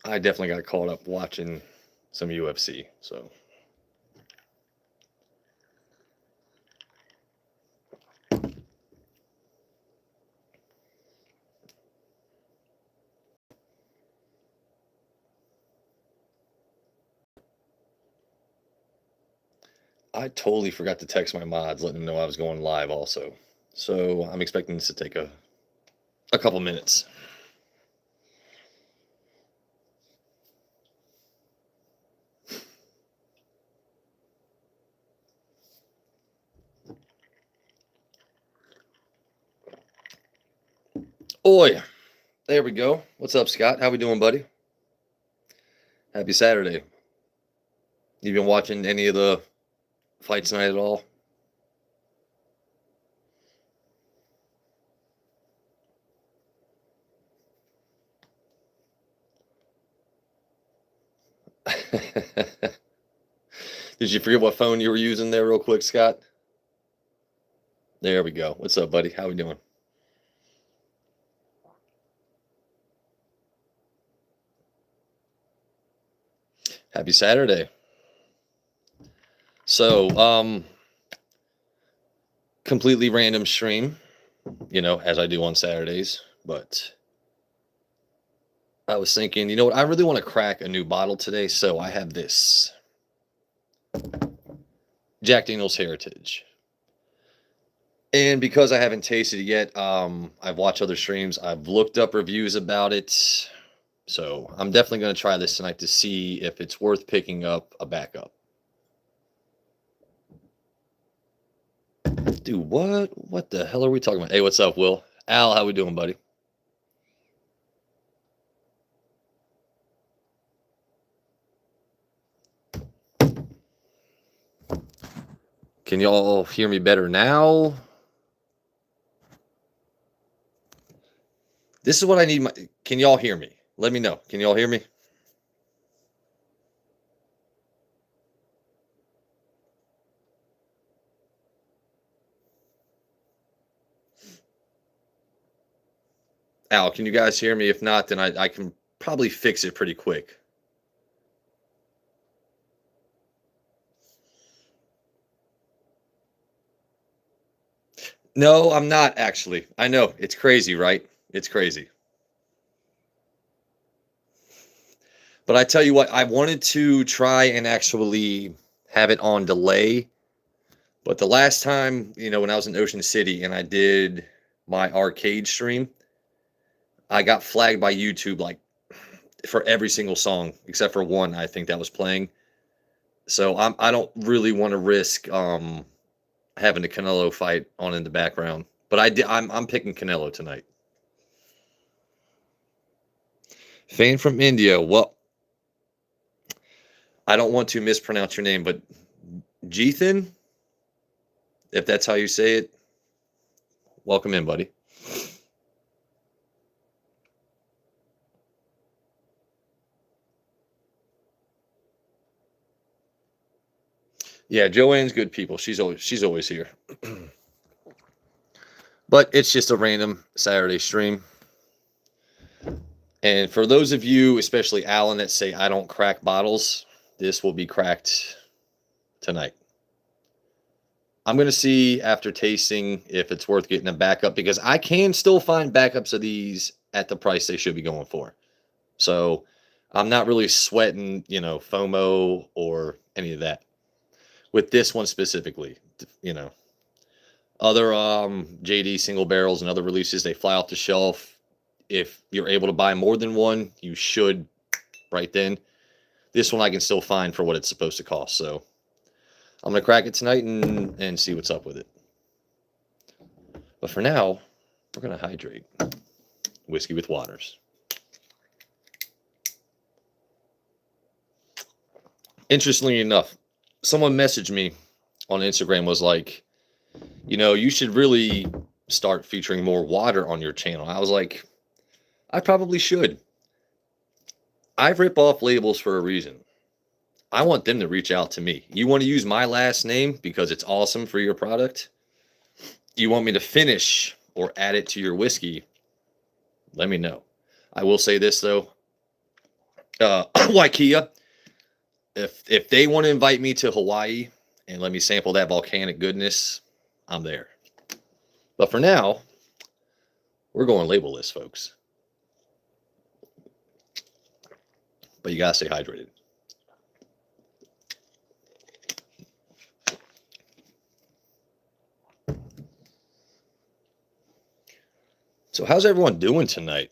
I definitely got caught up watching some UFC. So I totally forgot to text my mods, letting them know I was going live also. So I'm expecting this to take a couple minutes. Oi, there we go. What's up, Scott? How we doing, buddy? Happy Saturday. You been watching any of the fights tonight at all? Did you forget what phone you were using there, real quick, Scott? There we go. What's up, buddy? How we doing? Happy Saturday. So, completely random stream, as I do on Saturdays. But I was thinking, you know what? I really want to crack a new bottle today. So I have this Jack Daniel's Heritage. And because I haven't tasted it yet, I've watched other streams. I've looked up reviews about it. So I'm definitely going to try this tonight to see if it's worth picking up a backup. Dude, what the hell are we talking about? Hey, what's up, Will? Al, how we doing, buddy? Can y'all hear me better now? This is what I need. Can y'all hear me? Let me know. Can y'all hear me? Al, can you guys hear me? If not, then I can probably fix it pretty quick. No, I'm not actually. I know. It's crazy, right? It's crazy. But I tell you what, I wanted to try and actually have it on delay. But the last time, when I was in Ocean City and I did my arcade stream, I got flagged by YouTube like for every single song except for one I think that was playing. So I don't really want to risk having the Canelo fight on in the background. But I'm picking Canelo tonight. Fan from India. Well, I don't want to mispronounce your name, but Jethan, if that's how you say it, welcome in, buddy. Yeah, Joanne's good people. She's always here. But it's just a random Saturday stream. And for those of you, especially Alan, that say I don't crack bottles, this will be cracked tonight. I'm going to see after tasting if it's worth getting a backup because I can still find backups of these at the price they should be going for. So I'm not really sweating, FOMO or any of that. With this one specifically, other JD single barrels and other releases, they fly off the shelf. If you're able to buy more than one, you should right then. This one I can still find for what it's supposed to cost. So I'm going to crack it tonight and see what's up with it. But for now, we're going to hydrate. Whiskey with waters. Interestingly enough, someone messaged me on Instagram was like, you should really start featuring more water on your channel. I was like, I probably should. I rip off labels for a reason. I want them to reach out to me. You want to use my last name because it's awesome for your product? You want me to finish or add it to your whiskey? Let me know. I will say this, though. Waikia. If they want to invite me to Hawaii and let me sample that volcanic goodness, I'm there. But for now, we're going labelless, folks. But you gotta stay hydrated. So how's everyone doing tonight?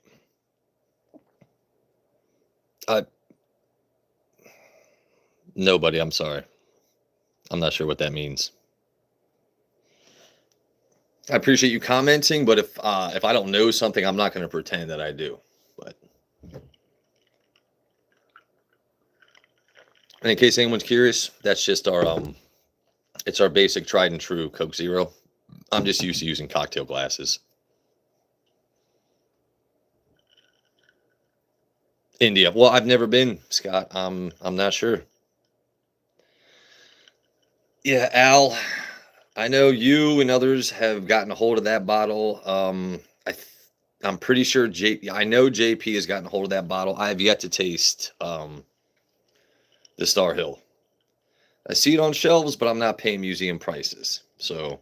Nobody, I'm sorry. I'm not sure what that means. I appreciate you commenting, but if I don't know something, I'm not going to pretend that I do. But and in case anyone's curious, that's just our it's our basic tried and true Coke Zero. I'm just used to using cocktail glasses. India. Well, I've never been, Scott. I'm not sure. Yeah, Al, I know you and others have gotten a hold of that bottle. I'm pretty sure I know JP has gotten a hold of that bottle. I have yet to taste the Star Hill. I see it on shelves, but I'm not paying museum prices. So,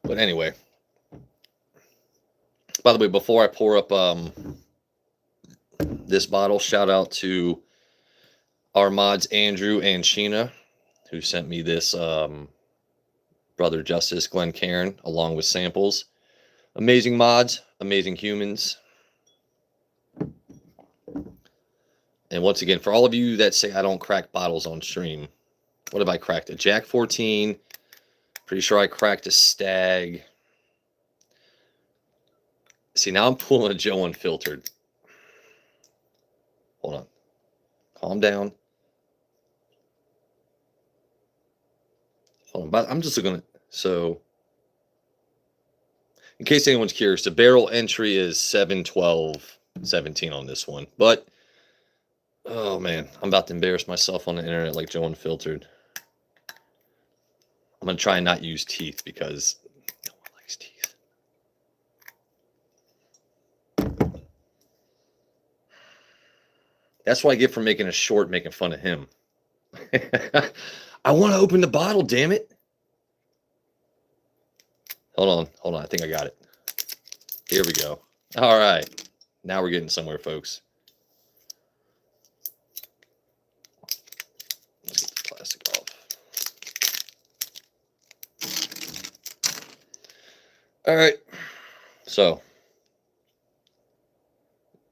but anyway. By the way, before I pour up this bottle, shout out to our mods Andrew and Sheena, who sent me this Brother Justice Glenn Cairn along with samples. Amazing mods, amazing humans. And once again, for all of you that say I don't crack bottles on stream, what have I cracked? A Jack 14. Pretty sure I cracked a Stag. See, now I'm pulling a Joe Unfiltered. Hold on. Calm down. Hold on. But I'm just looking at... So, in case anyone's curious, the barrel entry is 7/12/17 on this one. But, oh man, I'm about to embarrass myself on the internet like Joe Unfiltered. I'm going to try and not use teeth because no one likes teeth. That's what I get for making a short making fun of him. I want to open the bottle, damn it. Hold on. I think I got it. Here we go. All right. Now we're getting somewhere, folks. Let's get the plastic off. All right. So,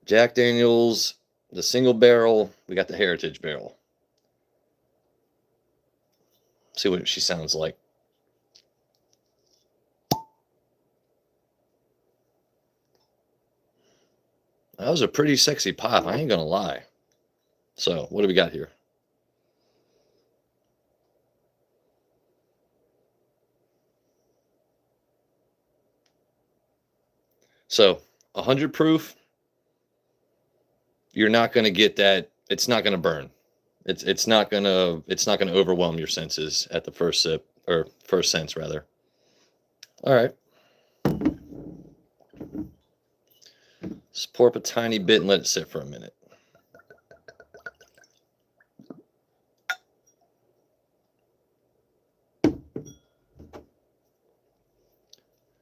Jack Daniels, the single barrel. We got the Heritage barrel. See what she sounds like. That was a pretty sexy pop. I ain't gonna lie. So, what do we got here? So, 100 proof. You're not gonna get that. It's not gonna burn. It's not gonna overwhelm your senses at the first sip, or first sense rather. All right. Just pour up a tiny bit and let it sit for a minute.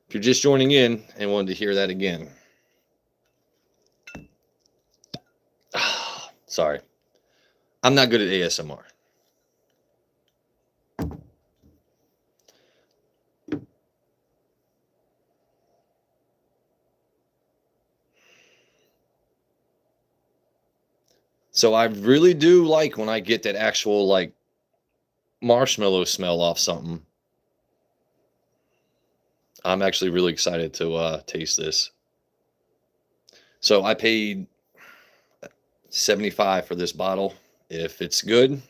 If you're just joining in and wanted to hear that again. Sorry. I'm not good at ASMR. So I really do like when I get that actual like marshmallow smell off something. I'm actually really excited to taste this. So I paid $75 for this bottle. If it's good,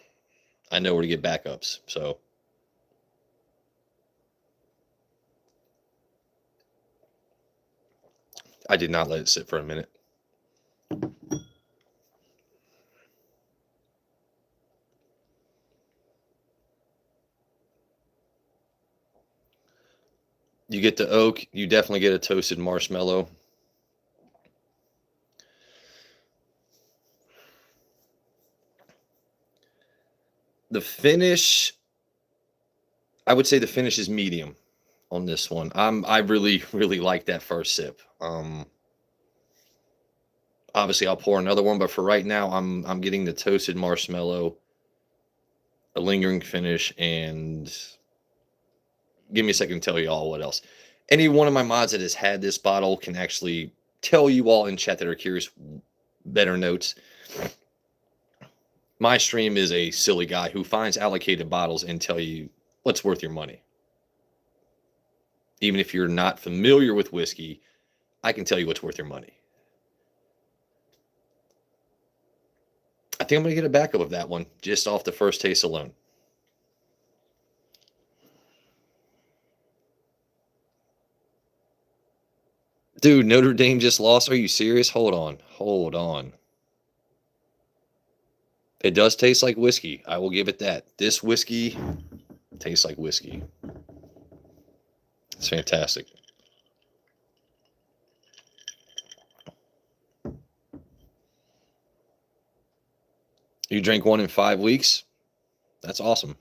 I know where to get backups. So I did not let it sit for a minute. You get the oak, you definitely get a toasted marshmallow. The finish, I would say the finish is medium on this one. I really, really like that first sip. Obviously I'll pour another one, but for right now, I'm getting the toasted marshmallow, a lingering finish, and give me a second to tell you all what else. Any one of my mods that has had this bottle can actually tell you all in chat that are curious better notes. My stream is a silly guy who finds allocated bottles and tell you what's worth your money. Even if you're not familiar with whiskey, I can tell you what's worth your money. I think I'm going to get a backup of that one just off the first taste alone. Dude, Notre Dame just lost. Are you serious? Hold on. Hold on. It does taste like whiskey. I will give it that. This whiskey tastes like whiskey. It's fantastic. You drink one in 5 weeks? That's awesome.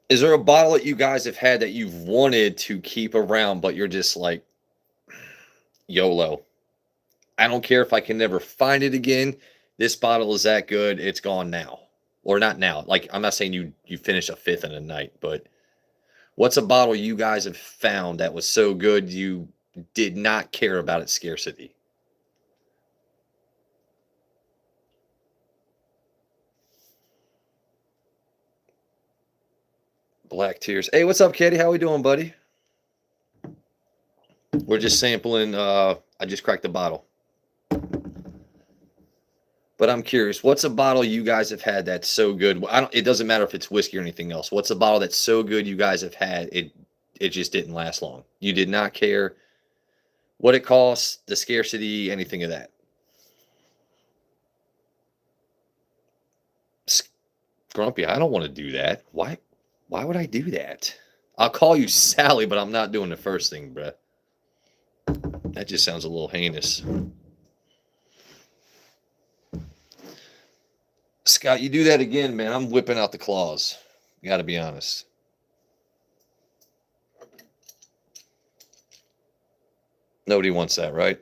Is there a bottle that you guys have had that you've wanted to keep around, but you're just like, YOLO? I don't care if I can never find it again. This bottle is that good. It's gone now. Or not now. Like, I'm not saying you finish a fifth in a night, but what's a bottle you guys have found that was so good you did not care about its scarcity? Black Tears. Hey, what's up, Katie? How we doing, buddy? We're just sampling. I just cracked the bottle. But I'm curious, what's a bottle you guys have had that's so good? It doesn't matter if it's whiskey or anything else. What's a bottle that's so good you guys have had it just didn't last long? You did not care what it costs, the scarcity, anything of that. Grumpy, I don't want to do that. Why would I do that? I'll call you Sally, but I'm not doing the first thing, bruh. That just sounds a little heinous. Scott, you do that again, man, I'm whipping out the claws. You got to be honest. Nobody wants that, right?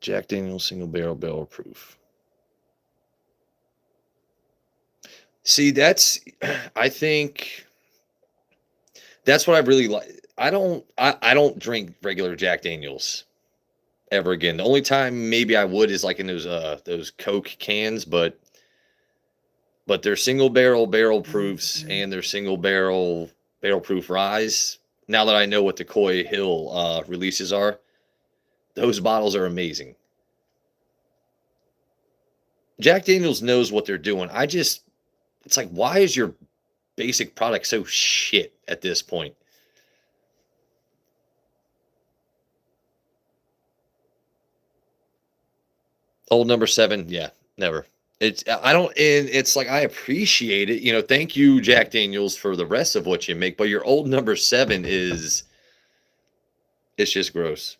Jack Daniel's single barrel proof. See, I think that's what I really like. I don't drink regular Jack Daniels ever again. The only time maybe I would is like in those Coke cans, but their single barrel proofs and their single barrel proof rise. Now that I know what the Coy Hill releases are, those bottles are amazing. Jack Daniels knows what they're doing. It's like, why is your basic product so shit at this point? Old number 7, yeah, never. It's like I appreciate it. Thank you, Jack Daniels, for the rest of what you make, but your old number 7 it's just gross.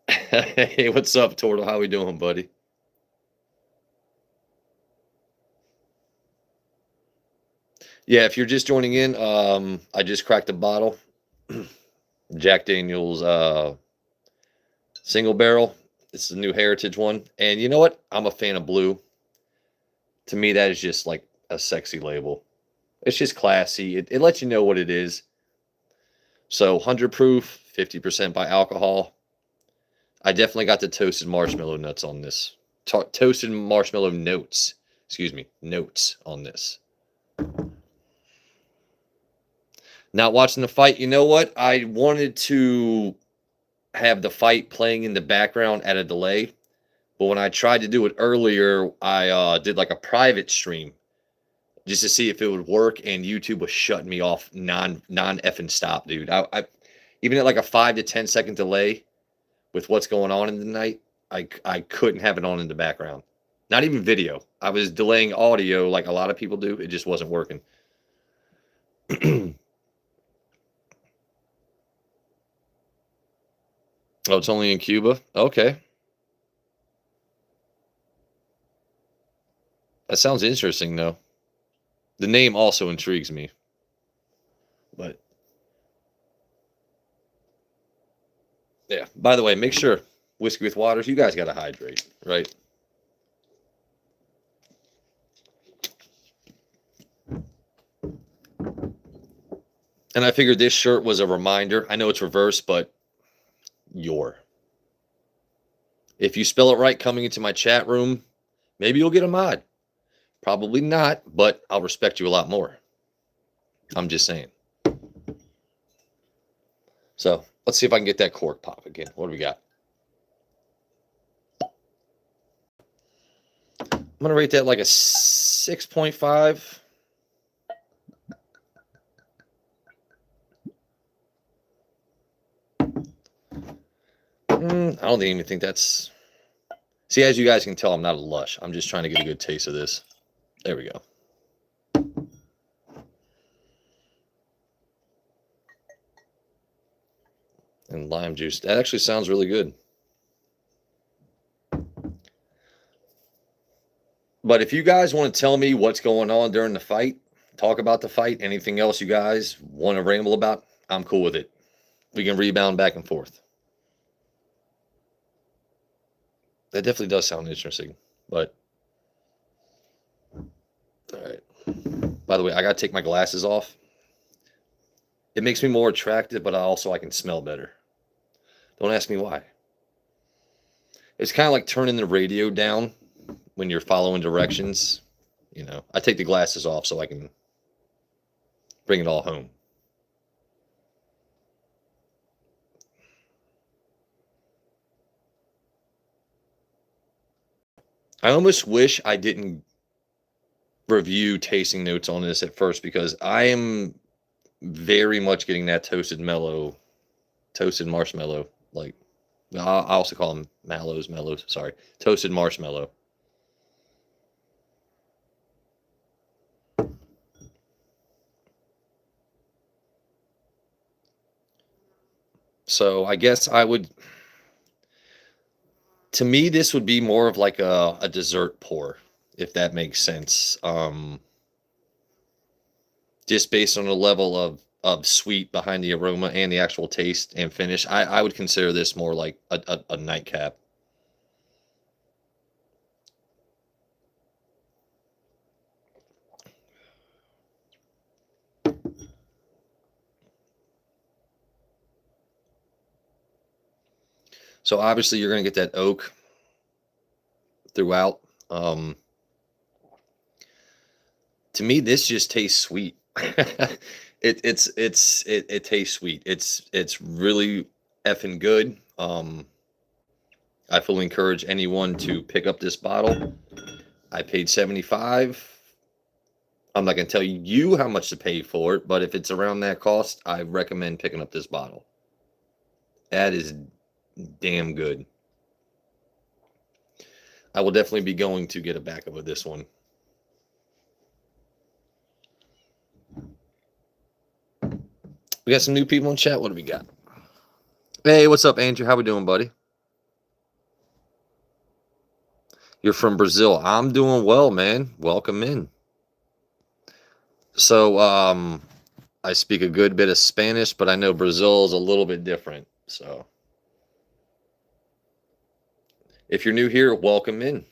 Hey, what's up, Tortle? How we doing, buddy? Yeah, if you're just joining in, I just cracked a bottle. Jack Daniels single barrel. It's the new heritage one. And you know what? I'm a fan of blue. To me, that is just like a sexy label. It's just classy. It lets you know what it is. So 100 proof, 50% by alcohol. I definitely got the toasted marshmallow nuts on this. Toasted marshmallow notes. Excuse me, notes on this. Not watching the fight. You know what? I wanted to have the fight playing in the background at a delay, but when I tried to do it earlier, I did like a private stream just to see if it would work, and YouTube was shutting me off non effing stop, dude. I even at like a 5 to 10 second delay with what's going on in the night, I couldn't have it on in the background. Not even video. I was delaying audio like a lot of people do. It just wasn't working. Oh, it's only in Cuba? Okay. That sounds interesting, though. The name also intrigues me. But yeah. By the way, make sure whiskey with waters. You guys got to hydrate, right? And I figured this shirt was a reminder. I know it's reverse, but your. If you spell it right coming into my chat room, maybe you'll get a mod. Probably not, but I'll respect you a lot more. I'm just saying. So let's see if I can get that cork pop again. What do we got? I'm going to rate that like a 6.5. I don't even think that's... See, as you guys can tell, I'm not a lush. I'm just trying to get a good taste of this. There we go. And lime juice. That actually sounds really good. But if you guys want to tell me what's going on during the fight, talk about the fight, anything else you guys want to ramble about, I'm cool with it. We can rebound back and forth. That definitely does sound interesting. But, all right. By the way, I got to take my glasses off. It makes me more attractive, but I can smell better. Don't ask me why. It's kind of like turning the radio down when you're following directions. You know, I take the glasses off so I can bring it all home. I almost wish I didn't review tasting notes on this at first because I am very much getting that toasted marshmallow. Like, I also call them mellows. Sorry, toasted marshmallow. So I guess I would. To me, this would be more of like a dessert pour, if that makes sense. Just based on the level of sweet behind the aroma and the actual taste and finish, I would consider this more like a nightcap. So obviously you're going to get that oak throughout. To me, this just tastes sweet. It tastes sweet. It's really effing good. I fully encourage anyone to pick up this bottle. I paid 75. I'm not going to tell you how much to pay for it, but if it's around that cost, I recommend picking up this bottle. That is damn good. I will definitely be going to get a backup of this one. We got some new people in chat. What do we got? Hey, what's up, Andrew? How we doing, buddy? You're from Brazil. I'm doing well, man. Welcome in. So, I speak a good bit of Spanish, but I know Brazil is a little bit different. So, if you're new here, welcome in.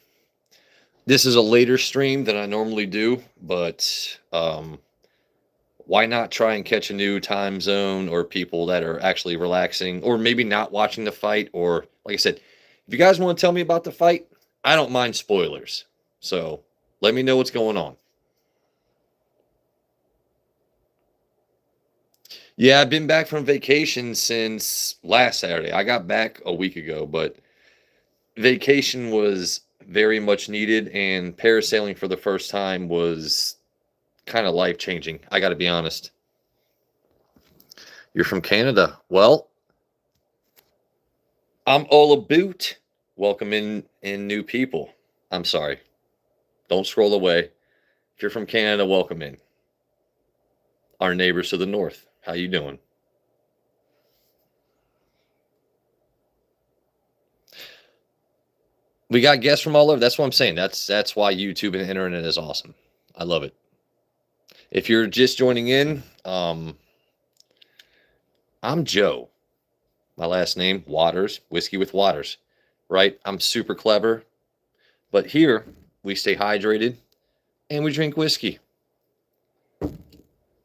This is a later stream than I normally do, but why not try and catch a new time zone or people that are actually relaxing or maybe not watching the fight? Or, like I said, if you guys want to tell me about the fight, I don't mind spoilers. So, let me know what's going on. Yeah, I've been back from vacation since last Saturday. I got back a week ago, but vacation was very much needed, and parasailing for the first time was kind of life changing. I got to be honest. You're from Canada. Well, I'm all about welcoming in new people. I'm sorry. Don't scroll away. If you're from Canada, welcome in. Our neighbors to the north. How you doing? We got guests from all over. That's what I'm saying. That's why YouTube and the internet is awesome. I love it. If you're just joining in, I'm Joe. My last name, Waters, whiskey with Waters, right? I'm super clever, but here we stay hydrated and we drink whiskey.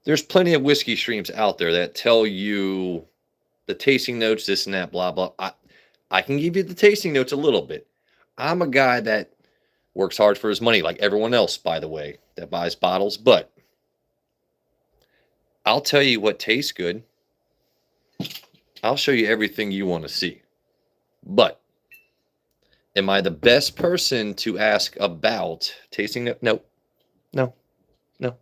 There's plenty of whiskey streams out there that tell you the tasting notes, this and that, blah, blah. I can give you the tasting notes a little bit. I'm a guy that works hard for his money, like everyone else, by the way, that buys bottles, but I'll tell you what tastes good. I'll show you everything you want to see. But am I the best person to ask about tasting note? No, no, no.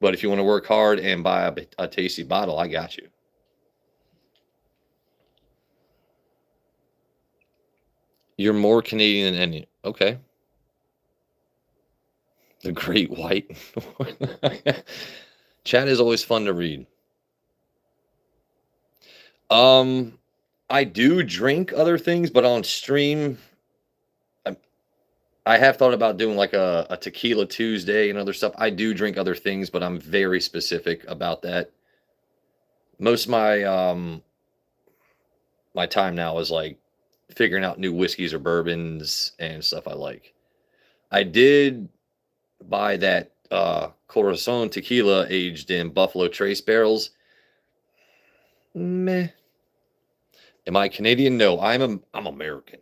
But if you want to work hard and buy a tasty bottle, I got you. You're more Canadian than any. Okay. The Great White. Chat is always fun to read. I do drink other things, but on stream, I have thought about doing like a Tequila Tuesday and other stuff. I do drink other things, but I'm very specific about that. Most of my time now is like figuring out new whiskeys or bourbons and stuff I like. I did buy that Corazon tequila aged in Buffalo Trace barrels. Meh. Am I Canadian? No, I'm American.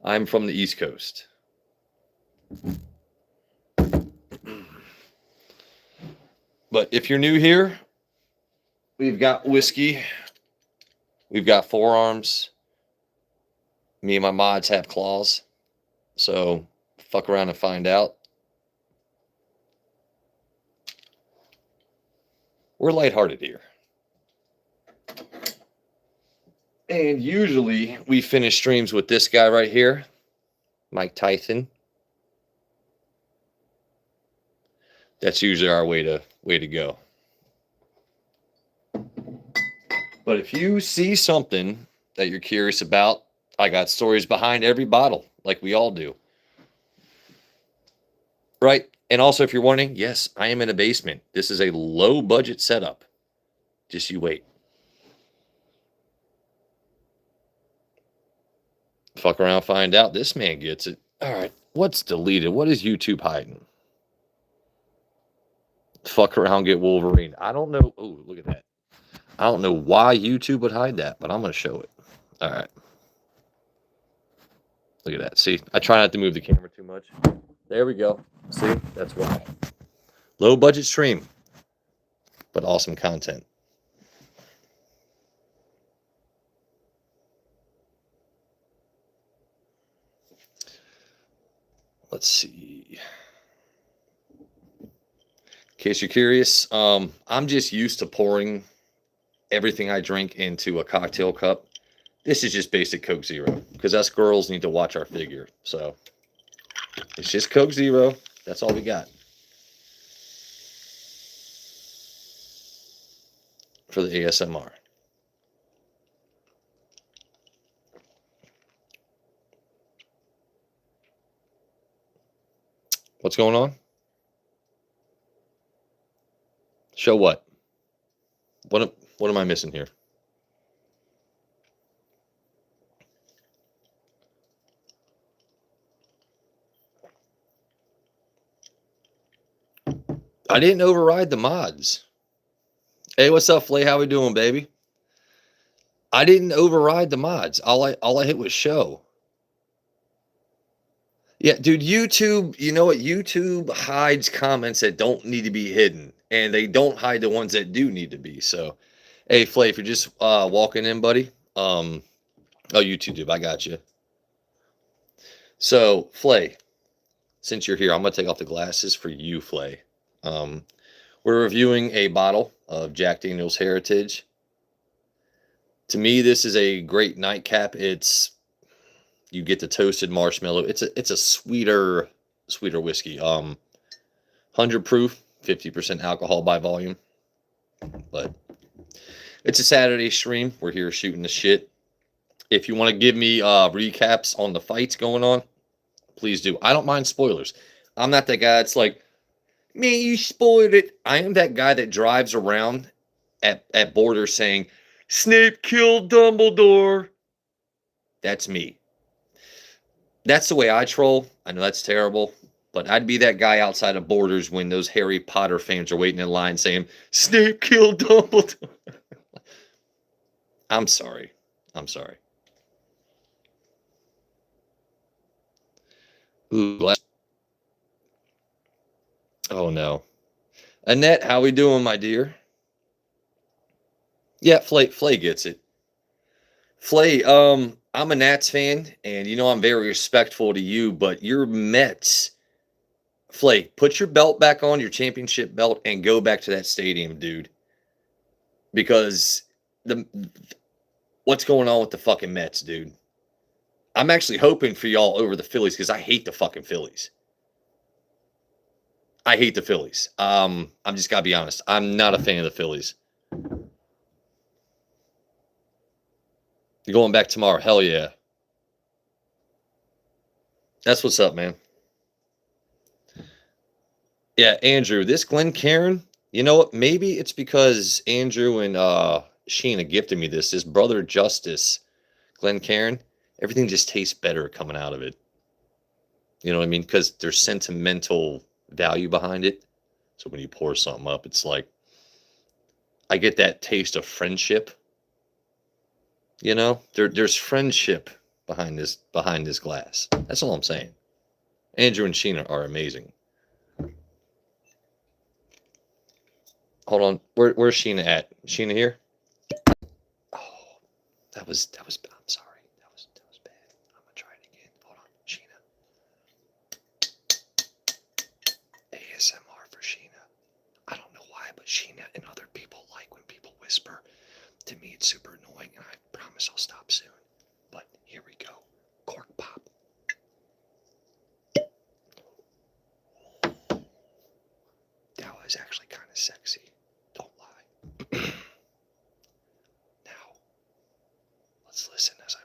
I'm from the East Coast. But if you're new here, we've got whiskey. We've got forearms. Me and my mods have claws. So fuck around and find out. We're lighthearted here. And usually we finish streams with this guy right here, Mike Tyson. That's usually our way to go. But if you see something that you're curious about, I got stories behind every bottle, like we all do. Right? And also, if you're wondering, yes, I am in a basement. This is a low budget setup. Just you wait. Fuck around, find out. This man gets it. All right. What's deleted? What is YouTube hiding? Fuck around, get Wolverine. I don't know. Oh, look at that. I don't know why YouTube would hide that, but I'm going to show it. All right. Look at that. See, I try not to move the camera too much. There we go. See, that's why. Low budget stream, but awesome content. Let's see. In case you're curious, I'm just used to pouring everything I drink into a cocktail cup. This is just basic Coke Zero because us girls need to watch our figure. So it's just Coke Zero. That's all we got for the ASMR. What's going on? Show what? What am I missing here? I didn't override the mods. Hey, what's up, Flay? How we doing, baby? I didn't override the mods. All I hit was show. Yeah, dude, YouTube, you know what? YouTube hides comments that don't need to be hidden, and they don't hide the ones that do need to be. So, hey, Flay, if you're just walking in, buddy, oh, YouTube, I got you. So, Flay, since you're here, I'm gonna take off the glasses for you, Flay. We're reviewing a bottle of Jack Daniel's Heritage. To me, this is a great nightcap. It's You get the toasted marshmallow. It's a sweeter whiskey. 100 proof, 50% alcohol by volume. But it's a Saturday stream. We're here shooting the shit. If you want to give me recaps on the fights going on, please do. I don't mind spoilers. I'm not that guy that's like, man, you spoiled it. I am that guy that drives around at borders saying, Snape killed Dumbledore. That's me. That's the way I troll. I know that's terrible, but I'd be that guy outside of borders when those Harry Potter fans are waiting in line saying, Snape killed Dumbledore. I'm sorry. I'm sorry. Ooh, oh no. Annette, how we doing, my dear? Yeah, Flay gets it. Flay, I'm a Nats fan, and you know I'm very respectful to you, but your Mets, Flay, put your belt back on, your championship belt, and go back to that stadium, dude. Because the what's going on with the fucking Mets, dude? I'm actually hoping for y'all over the Phillies because I hate the fucking Phillies. I hate the Phillies. I'm just gotta be honest. I'm not a fan of the Phillies. You're going back tomorrow. Hell yeah. That's what's up, man. Yeah, Andrew, this Glen Cairn, you know what? Maybe it's because Andrew and Sheena gifted me this. This Brother Justice Glen Cairn, everything just tastes better coming out of it. You know what I mean? Because there's sentimental value behind it. So when you pour something up, it's like I get that taste of friendship. You know, there's friendship behind this glass. That's all I'm saying. Andrew and Sheena are amazing. Hold on, where's Sheena at? Sheena here? Oh, that was. I'm sorry. That was bad. I'm gonna try it again. Hold on, Sheena. ASMR for Sheena. I don't know why, but Sheena and other people like when people whisper. To me, it's super annoying, and I promise I'll stop soon. But here we go. Cork pop. That was actually kind of sexy. Don't lie. Now, let's listen as I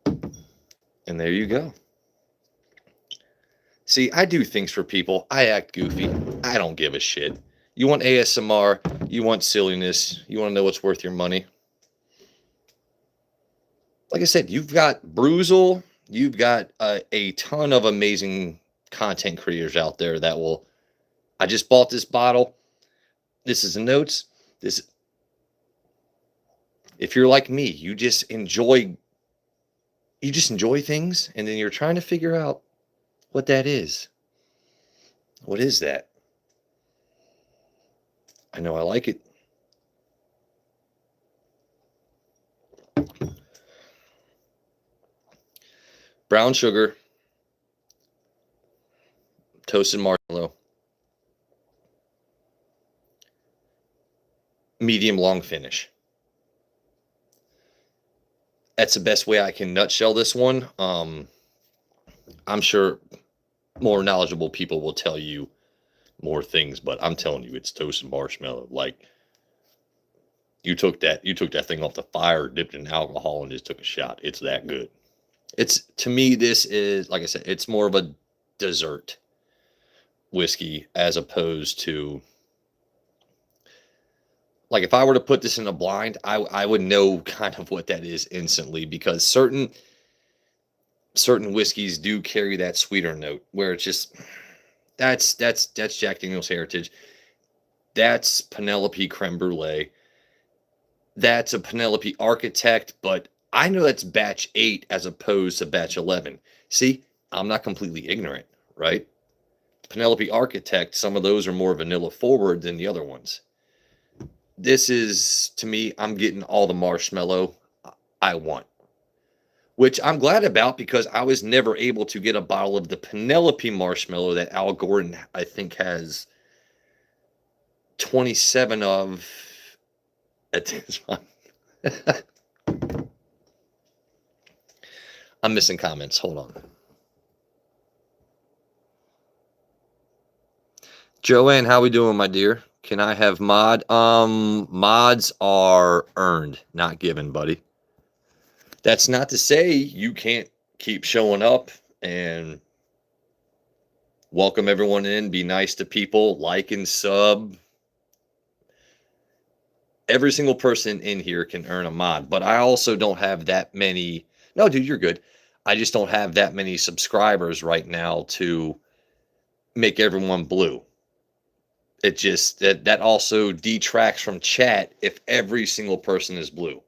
pour. And there you go. See, I do things for people. I act goofy. I don't give a shit. You want ASMR, you want silliness, you want to know what's worth your money. Like I said, you've got Bruzel, you've got a ton of amazing content creators out there that will. I just bought this bottle. This is the notes. This. If you're like me, you just enjoy things, and then you're trying to figure out what that is. What is that? I know I like it. Brown sugar, toasted marshmallow, medium long finish. That's the best way I can nutshell this one. I'm sure more knowledgeable people will tell you more things, but I'm telling you, it's toasted marshmallow. Like you took that thing off the fire, dipped in alcohol, and just took a shot. It's that good. It's, to me, this is, like I said, it's more of a dessert whiskey as opposed to, like, if I were to put this in a blind, I would know kind of what that is instantly, because certain whiskeys do carry that sweeter note where it's just that's Jack Daniel's Heritage. That's Penelope Creme Brulee. That's a Penelope Architect, but I know that's batch 8 as opposed to batch 11. See, I'm not completely ignorant, right? Penelope Architect, some of those are more vanilla forward than the other ones. This is, to me, I'm getting all the marshmallow I want, which I'm glad about because I was never able to get a bottle of the Penelope marshmallow that Al Gordon, I think, has 27 of at this one. I'm missing comments. Hold on. Joanne, how we doing, my dear? Can I have mod? Mods are earned, not given, buddy. That's not to say you can't keep showing up and welcome everyone in, be nice to people, like and sub. Every single person in here can earn a mod, but I also don't have that many. No, dude, you're good. I just don't have that many subscribers right now to make everyone blue. It just that also detracts from chat if every single person is blue.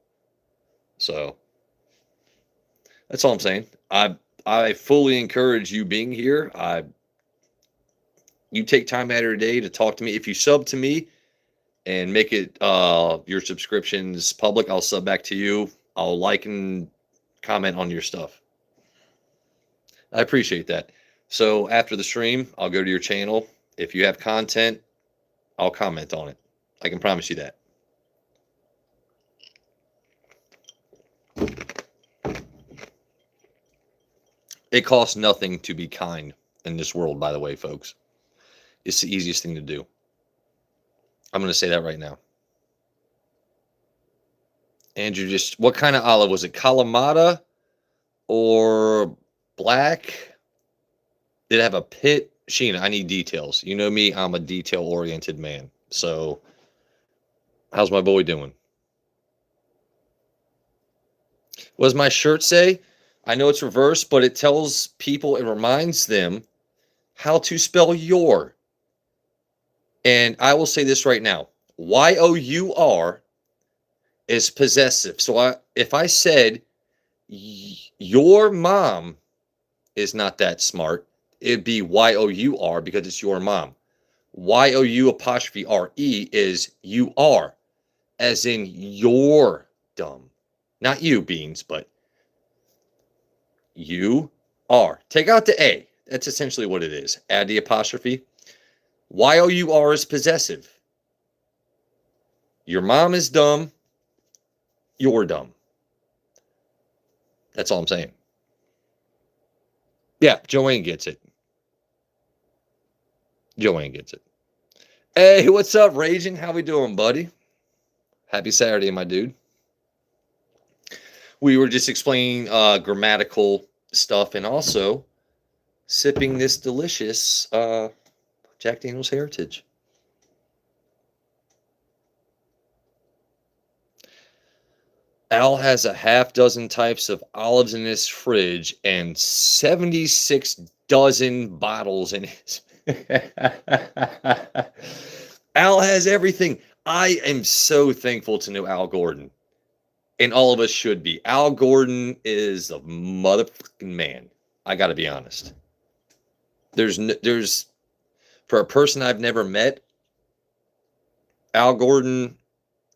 So that's all I'm saying. I fully encourage you being here. You take time out of your day to talk to me. If you sub to me and make it your subscriptions public, I'll sub back to you. I'll like and comment on your stuff. I appreciate that. So after the stream, I'll go to your channel. If you have content, I'll comment on it. I can promise you that. It costs nothing to be kind in this world, by the way, folks. It's the easiest thing to do. I'm going to say that right now. Andrew, what kind of olive was it? Kalamata or black? Did it have a pit? Sheena, I need details. You know me, I'm a detail-oriented man. So, how's my boy doing? What does my shirt say? I know it's reversed, but it tells people, it reminds them how to spell your. And I will say this right now. Y-O-U-R is possessive. So if I said your mom is not that smart, it'd be Y-O-U-R because it's your mom. Y-O-U'-R-E is you are, as in you're dumb. Not you, Beans, but you are. Take out the A. That's essentially what it is. Add the apostrophe. Y-O-U-R is possessive. Your mom is dumb. You're dumb. That's all I'm saying. Yeah, Joanne gets it. Joanne gets it. Hey, what's up, Raging? How we doing, buddy? Happy Saturday, my dude. We were just explaining grammatical stuff and also sipping this delicious Jack Daniel's Heritage. Al has a half dozen types of olives in his fridge and 76 dozen bottles in his. Al has everything. I am so thankful to know Al Gordon. And all of us should be. Al Gordon is a motherfucking man. I got to be honest. There's for a person I've never met, Al Gordon,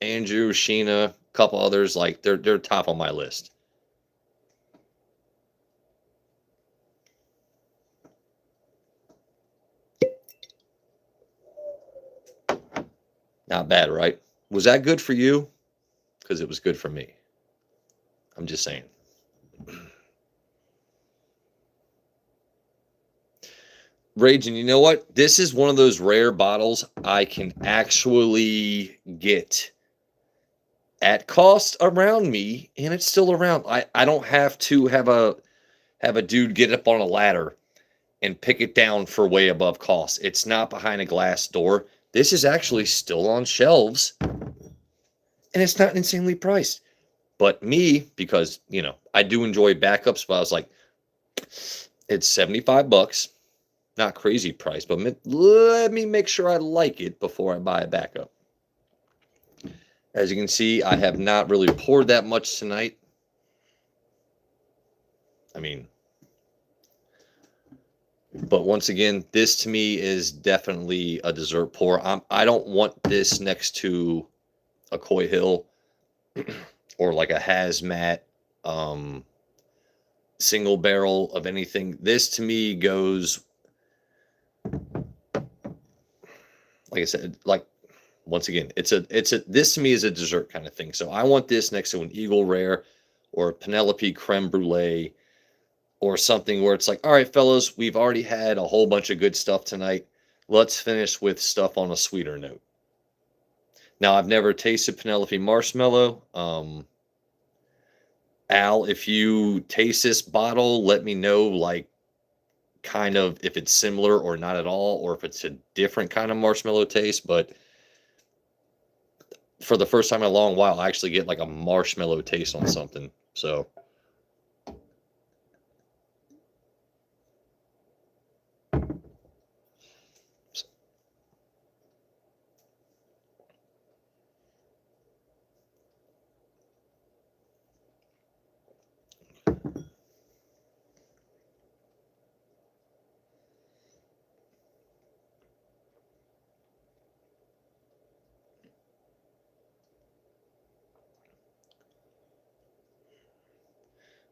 Andrew, Sheena, a couple others, like they're top on my list. Not bad, right? Was that good for you? Because it was good for me. I'm just saying. Raging, you know what? This is one of those rare bottles I can actually get at cost around me, and it's still around. I don't have to have a dude get up on a ladder and pick it down for way above cost. It's not behind a glass door. This is actually still on shelves, and it's not insanely priced. But me, because, you know, I do enjoy backups, but I was like, it's $75. Not crazy price, but let me make sure I like it before I buy a backup. As you can see, I have not really poured that much tonight. I mean, but once again, this to me is definitely a dessert pour. I don't want this next to a Coy Hill or like a hazmat single barrel of anything. This to me goes, like I said, like Once again, this to me is a dessert kind of thing. So I want this next to an Eagle Rare or a Penelope Creme Brulee or something where it's like, all right, fellas, we've already had a whole bunch of good stuff tonight. Let's finish with stuff on a sweeter note. Now, I've never tasted Penelope Marshmallow. Al, if you taste this bottle, let me know, like, kind of if it's similar or not at all, or if it's a different kind of marshmallow taste. But for the first time in a long while, I actually get like a marshmallow taste on something. So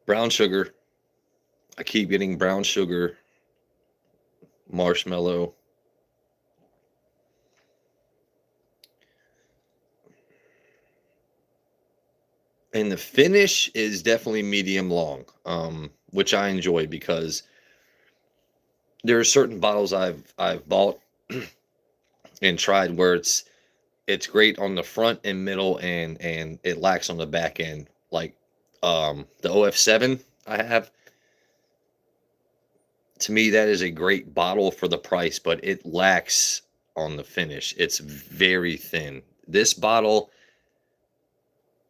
brown sugar. I keep getting brown sugar, marshmallow. And the finish is definitely medium long, which I enjoy because there are certain bottles I've bought and tried where it's great on the front and middle and it lacks on the back end. Like the OF7 I have, to me that is a great bottle for the price, but it lacks on the finish. It's very thin. This bottle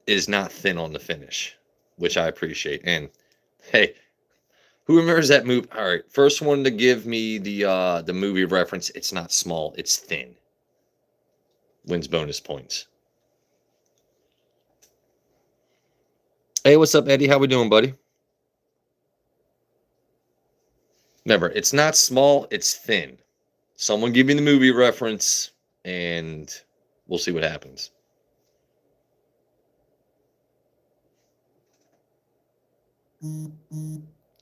is not thin on the finish, which I appreciate. And hey, who remembers that movie? All right, first one to give me the movie reference. It's not small, it's thin. Wins bonus points. Hey, what's up, Eddie? How we doing, buddy? Remember, it's not small, it's thin. Someone give me the movie reference, and we'll see what happens.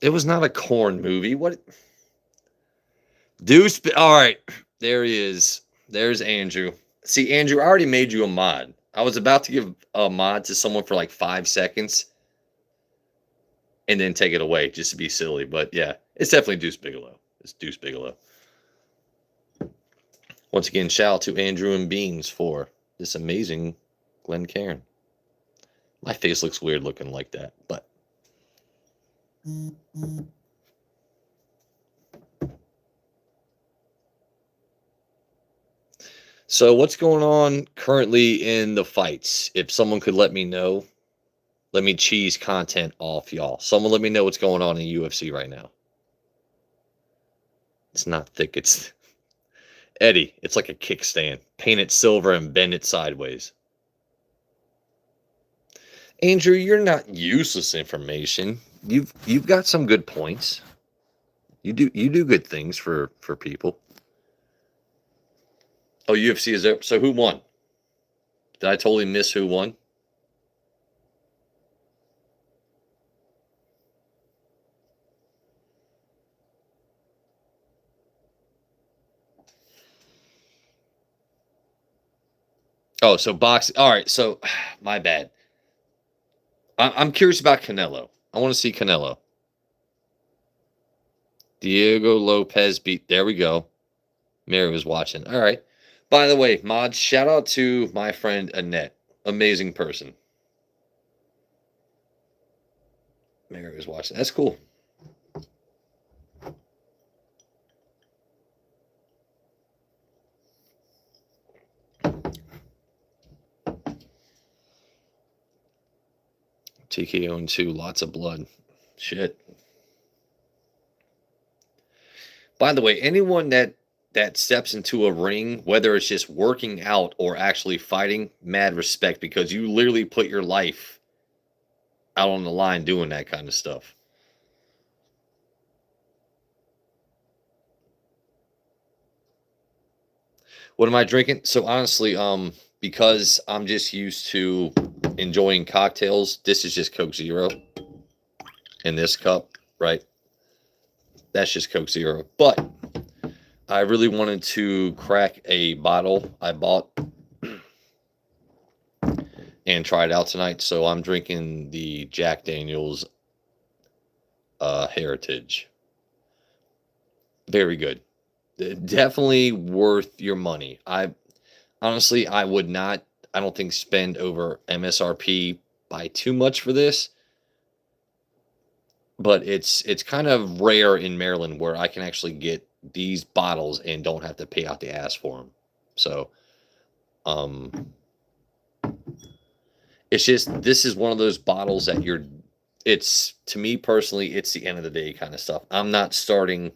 It was not a corn movie. What? Deuce. All right, there he is. There's Andrew. See, Andrew, I already made you a mod. I was about to give a mod to someone for like 5 seconds and then take it away just to be silly. But yeah, it's definitely Deuce Bigelow. It's Deuce Bigelow. Once again, shout out to Andrew and Beans for this amazing Glencairn. My face looks weird looking like that, but. So what's going on currently in the fights? If someone could let me know, let me cheese content off y'all. Someone let me know what's going on in UFC right now. It's not thick. It's Eddie. It's like a kickstand. Paint it silver and bend it sideways. Andrew, you're not useless information. You've got some good points. You do good things for people. Oh, UFC is there. So who won? Did I totally miss who won? Oh, so boxing. All right. So my bad. I'm curious about Canelo. I want to see Canelo. Diego Lopez beat. There we go. Mary was watching. All right. By the way, mods, shout out to my friend Annette. Amazing person. Mary was watching. That's cool. TKO and 2, lots of blood. Shit. By the way, anyone that steps into a ring, whether it's just working out or actually fighting, mad respect, because you literally put your life out on the line doing that kind of stuff. What am I drinking? So honestly, because I'm just used to enjoying cocktails, this is just Coke Zero in this cup, right? That's just Coke Zero. But I really wanted to crack a bottle I bought and try it out tonight. So I'm drinking the Jack Daniel's Heritage. Very good. Definitely worth your money. I honestly, I would not, I don't think, spend over MSRP by too much for this, but it's kind of rare in Maryland where I can actually get these bottles and don't have to pay out the ass for them. So, um, it's just, this is one of those bottles that it's, to me personally, it's the end of the day kind of stuff. I'm not starting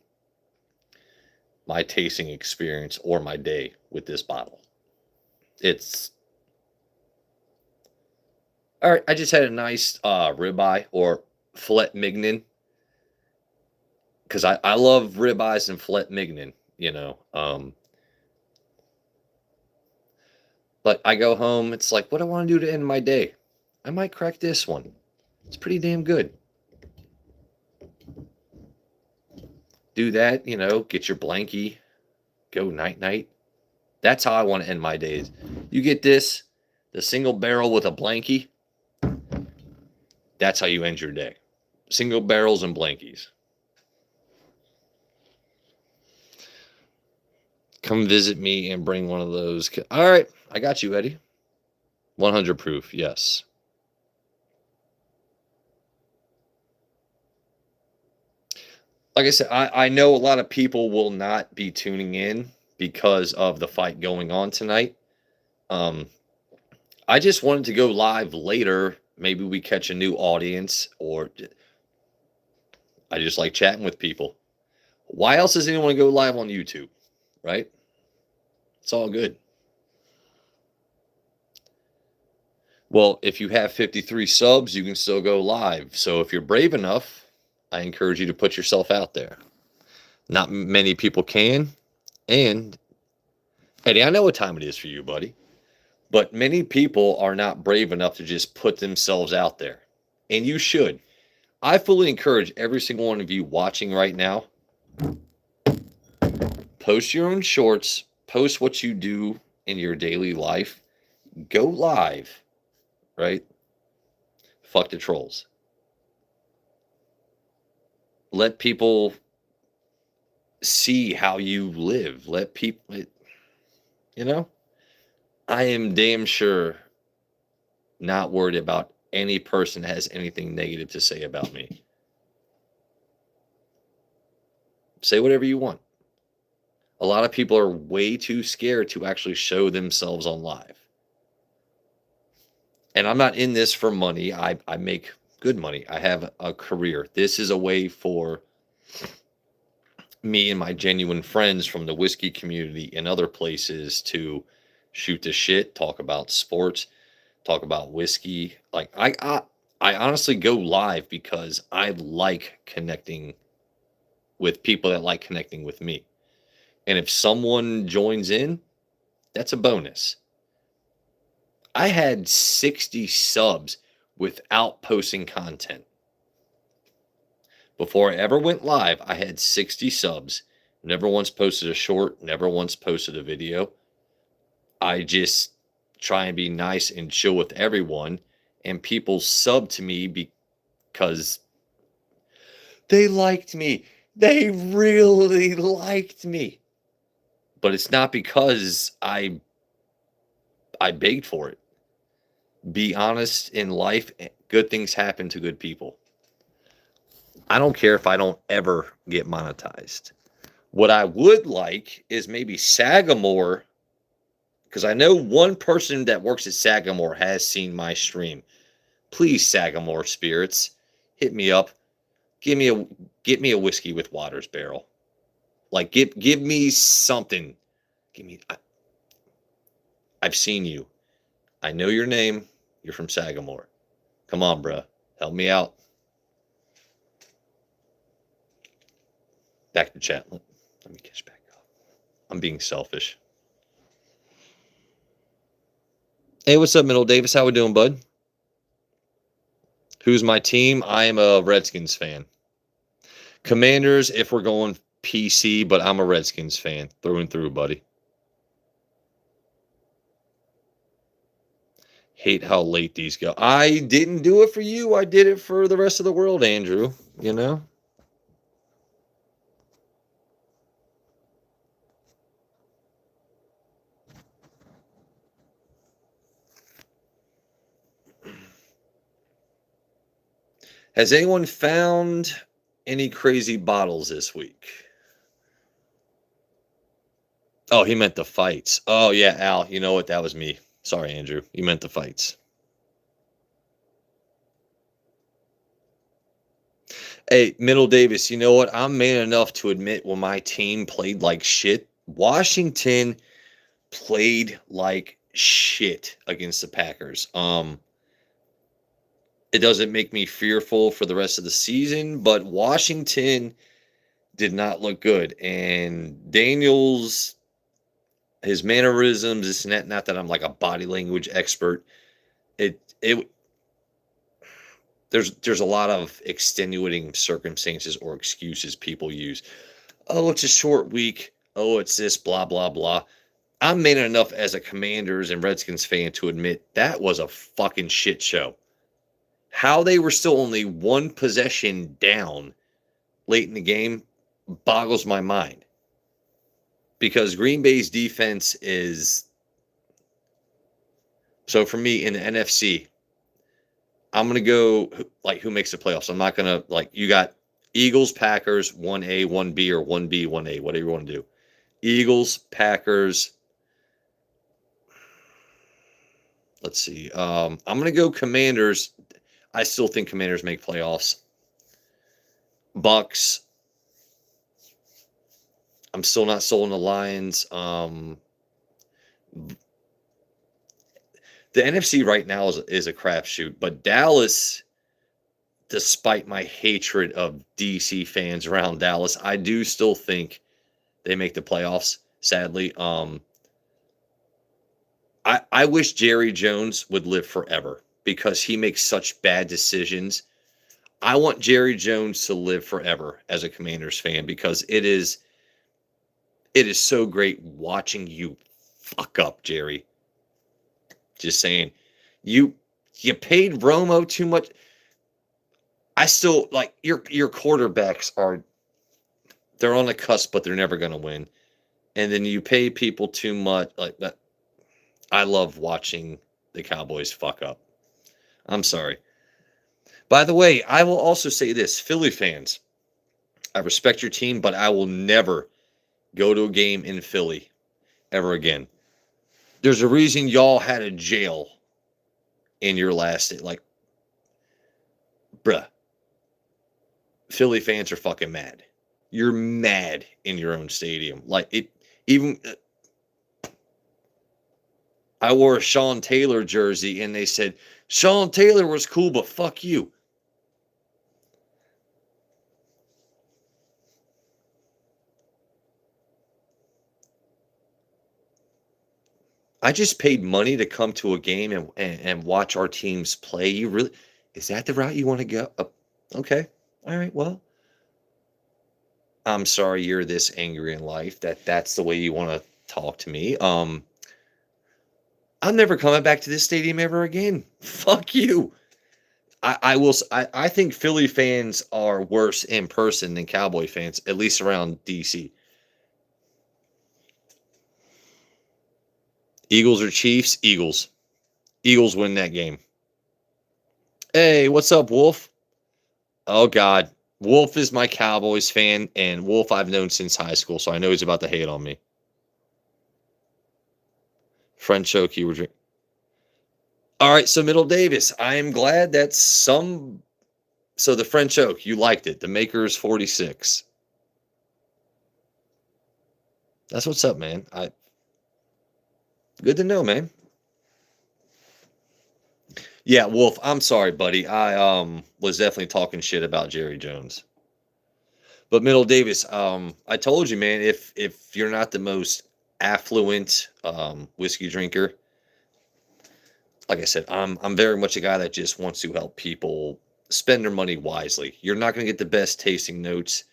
my tasting experience or my day with this bottle. It's all right. I just had a nice ribeye or filet mignon because I love ribeyes and filet mignon, you know. But I go home, it's like, what do I want to do to end my day? I might crack this one. It's pretty damn good. Do that, you know, get your blankie, go night night. That's how I want to end my days. You get this, the single barrel with a blankie. That's how you end your day. Single barrels and blankies. Come visit me and bring one of those. All right, I got you, Eddie. 100 proof, yes. Like I said, I know a lot of people will not be tuning in because of the fight going on tonight. Um, I just wanted to go live later. Maybe we catch a new audience, or I just like chatting with people. Why else does anyone go live on YouTube, right? It's all good. Well, if you have 53 subs, you can still go live. So if you're brave enough, I encourage you to put yourself out there. Not many people can. And Eddie, I know what time it is for you, buddy. But many people are not brave enough to just put themselves out there. And you should. I fully encourage every single one of you watching right now, post your own shorts, post what you do in your daily life, go live, right? Fuck the trolls. Let people see how you live. Let people, you know, I am damn sure not worried about any person that has anything negative to say about me. Say whatever you want. A lot of people are way too scared to actually show themselves on live. And I'm not in this for money. I make good money. I have a career. This is a way for me and my genuine friends from the whiskey community and other places to shoot the shit, talk about sports, talk about whiskey. Like I honestly go live because I like connecting with people that like connecting with me. And if someone joins in, that's a bonus. I had 60 subs without posting content. Before I ever went live, I had 60 subs. Never once posted a short, never once posted a video. I just try and be nice and chill with everyone. And people sub to me because they liked me. They really liked me. But it's not because I begged for it. Be honest in life, good things happen to good people. I don't care if I don't ever get monetized. What I would like is maybe Sagamore, because I know one person that works at Sagamore has seen my stream. Please, Sagamore Spirits, hit me up. Get me a whiskey with Waters barrel. Like give me something. I've seen you. I know your name. You're from Sagamore. Come on, bruh. Help me out. Back to chat. Let me catch back up. I'm being selfish. Hey, what's up, Middle Davis? How we doing, bud? Who's my team? I am a Redskins fan. Commanders, if we're going PC, but I'm a Redskins fan through and through, buddy. Hate how late these go. I didn't do it for you. I did it for the rest of the world, Andrew. You know? Has anyone found any crazy bottles this week? Oh, he meant the fights. Oh, yeah, Al. You know what? That was me. Sorry, Andrew. You meant the fights. Hey, Middle Davis, you know what? I'm man enough to admit when my team played like shit. Washington played like shit against the Packers. It doesn't make me fearful for the rest of the season, but Washington did not look good. And Daniels, his mannerisms, this and that, not that I'm like a body language expert. It there's a lot of extenuating circumstances or excuses people use. Oh, it's a short week. Oh, it's this, blah, blah, blah. I'm man enough as a Commanders and Redskins fan to admit that was a fucking shit show. How they were still only one possession down late in the game boggles my mind. Because Green Bay's defense is. So for me in the NFC, I'm going to go like who makes the playoffs. I'm not going to like, you got Eagles, Packers, 1A, 1B, or 1B, 1A, whatever you want to do. Eagles, Packers. Let's see. I'm going to go Commanders. I still think Commanders make playoffs. Bucks. I'm still not sold on the Lions. The NFC right now is a crapshoot, but Dallas, despite my hatred of DC fans around Dallas, I do still think they make the playoffs. Sadly, I wish Jerry Jones would live forever because he makes such bad decisions. I want Jerry Jones to live forever as a Commanders fan because it is so great watching you fuck up, Jerry. Just saying. You paid Romo too much. I still like your quarterbacks they're on the cusp, but they're never gonna win. And then you pay people too much like that. I love watching the Cowboys fuck up. I'm sorry. By the way, I will also say this, Philly fans, I respect your team, but I will never go to a game in Philly ever again. There's a reason y'all had a jail in your last, like, bruh. Philly fans are fucking mad. You're mad in your own stadium. Like, it, even, I wore a Sean Taylor jersey and they said, Sean Taylor was cool, but fuck you. I just paid money to come to a game and watch our teams play. You really, is that the route you want to go? Okay. All right. Well, I'm sorry you're this angry in life that's the way you want to talk to me. I'm never coming back to this stadium ever again. Fuck you. I will. I think Philly fans are worse in person than Cowboy fans, at least around DC. Eagles or Chiefs? Eagles. Eagles win that game. Hey, what's up, Wolf? Oh God, Wolf is my Cowboys fan, and Wolf I've known since high school, so I know he's about to hate on me. French choke, you were drinking. All right, so Middle Davis, I am glad that some. So the French oak, you liked it. The Maker's 46. That's what's up, man. Good to know, man. Yeah, Wolf, I'm sorry, buddy. I was definitely talking shit about Jerry Jones. But Middle Davis, I told you, man, if you're not the most affluent whiskey drinker, like I said, I'm very much a guy that just wants to help people spend their money wisely. You're not going to get the best tasting notes.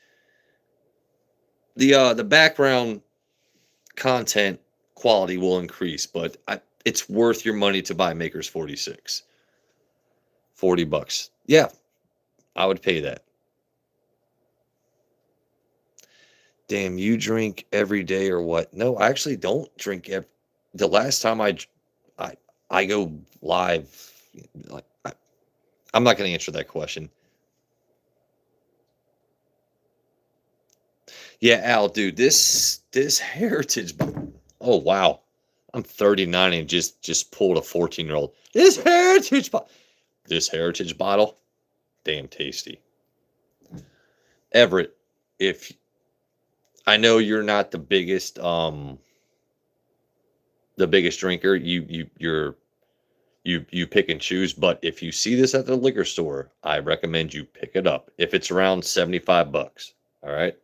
The background content quality will increase, but it's worth your money to buy Maker's 46. $40. Yeah, I would pay that. Damn, you drink every day or what? No, I actually don't drink the last time I I go live, like I'm not going to answer that question. Yeah, Al, dude, this heritage. Oh wow, I'm 39 and just pulled a 14-year-old. This heritage bottle, damn tasty. Everett, if I know you're not the biggest drinker, you pick and choose, but if you see this at the liquor store, I recommend you pick it up. If it's around $75, all right?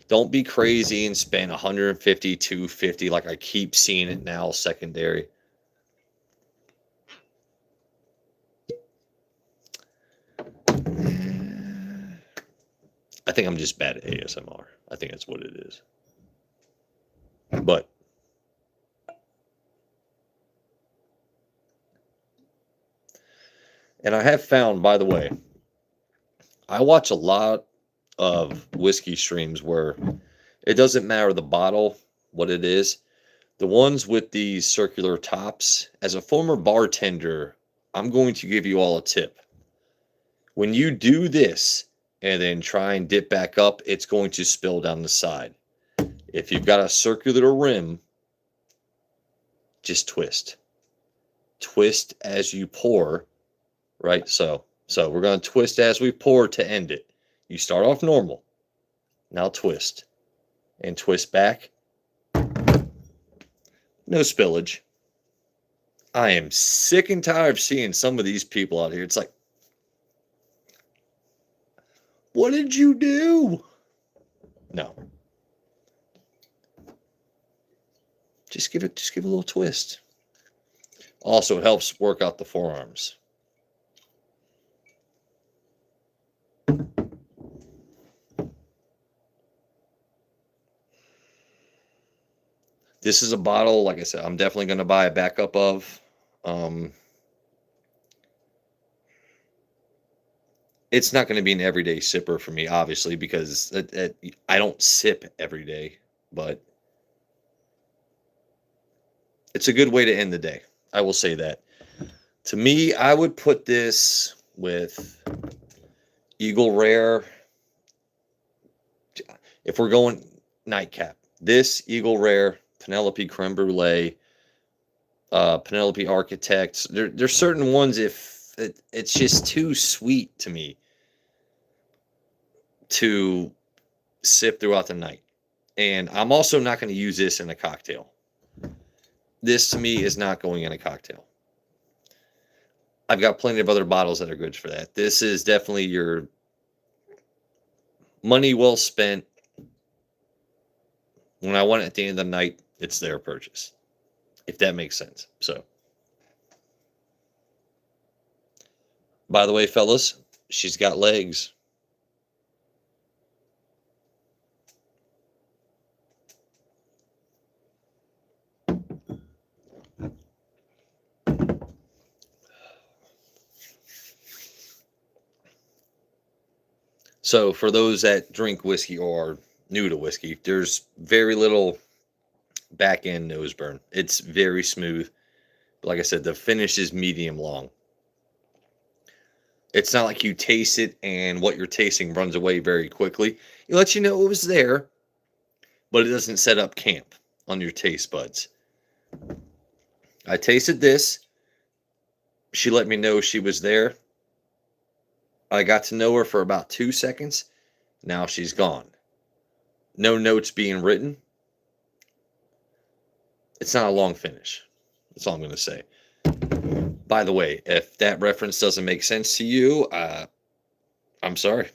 Don't be crazy and spend 150, 250 like I keep seeing it now secondary. I think I'm just bad at ASMR. I think that's what it is. But and I have found, by the way, I watch a lot of whiskey streams where it doesn't matter the bottle, what it is. The ones with these circular tops, as a former bartender, I'm going to give you all a tip. When you do this and then try and dip back up, it's going to spill down the side. If you've got a circular rim, just twist. Twist as you pour, right? So we're going to twist as we pour to end it. You start off normal. Now twist. And twist back. No spillage. I am sick and tired of seeing some of these people out here. It's like, what did you do? No. Just give a little twist. Also, it helps work out the forearms. This is a bottle, like I said, I'm definitely going to buy a backup of. It's not going to be an everyday sipper for me, obviously, because I don't sip every day, but it's a good way to end the day. I will say that. To me, I would put this with Eagle Rare. If we're going nightcap, this Eagle Rare, Penelope Creme Brulee, Penelope Architects. There's certain ones if it's just too sweet to me to sip throughout the night. And I'm also not going to use this in a cocktail. This to me is not going in a cocktail. I've got plenty of other bottles that are good for that. This is definitely your money well spent. When I want it at the end of the night, it's their purchase, if that makes sense. So, by the way, fellas, she's got legs. So, for those that drink whiskey or are new to whiskey, there's very little back end nose burn. It's very smooth. Like I said, the finish is medium long. It's not like you taste it and what you're tasting runs away very quickly. It lets you know it was there, but it doesn't set up camp on your taste buds. I tasted this. She let me know she was there. I got to know her for about 2 seconds. Now she's gone. No notes being written. It's not a long finish. That's all I'm going to say. By the way, if that reference doesn't make sense to you, I'm sorry.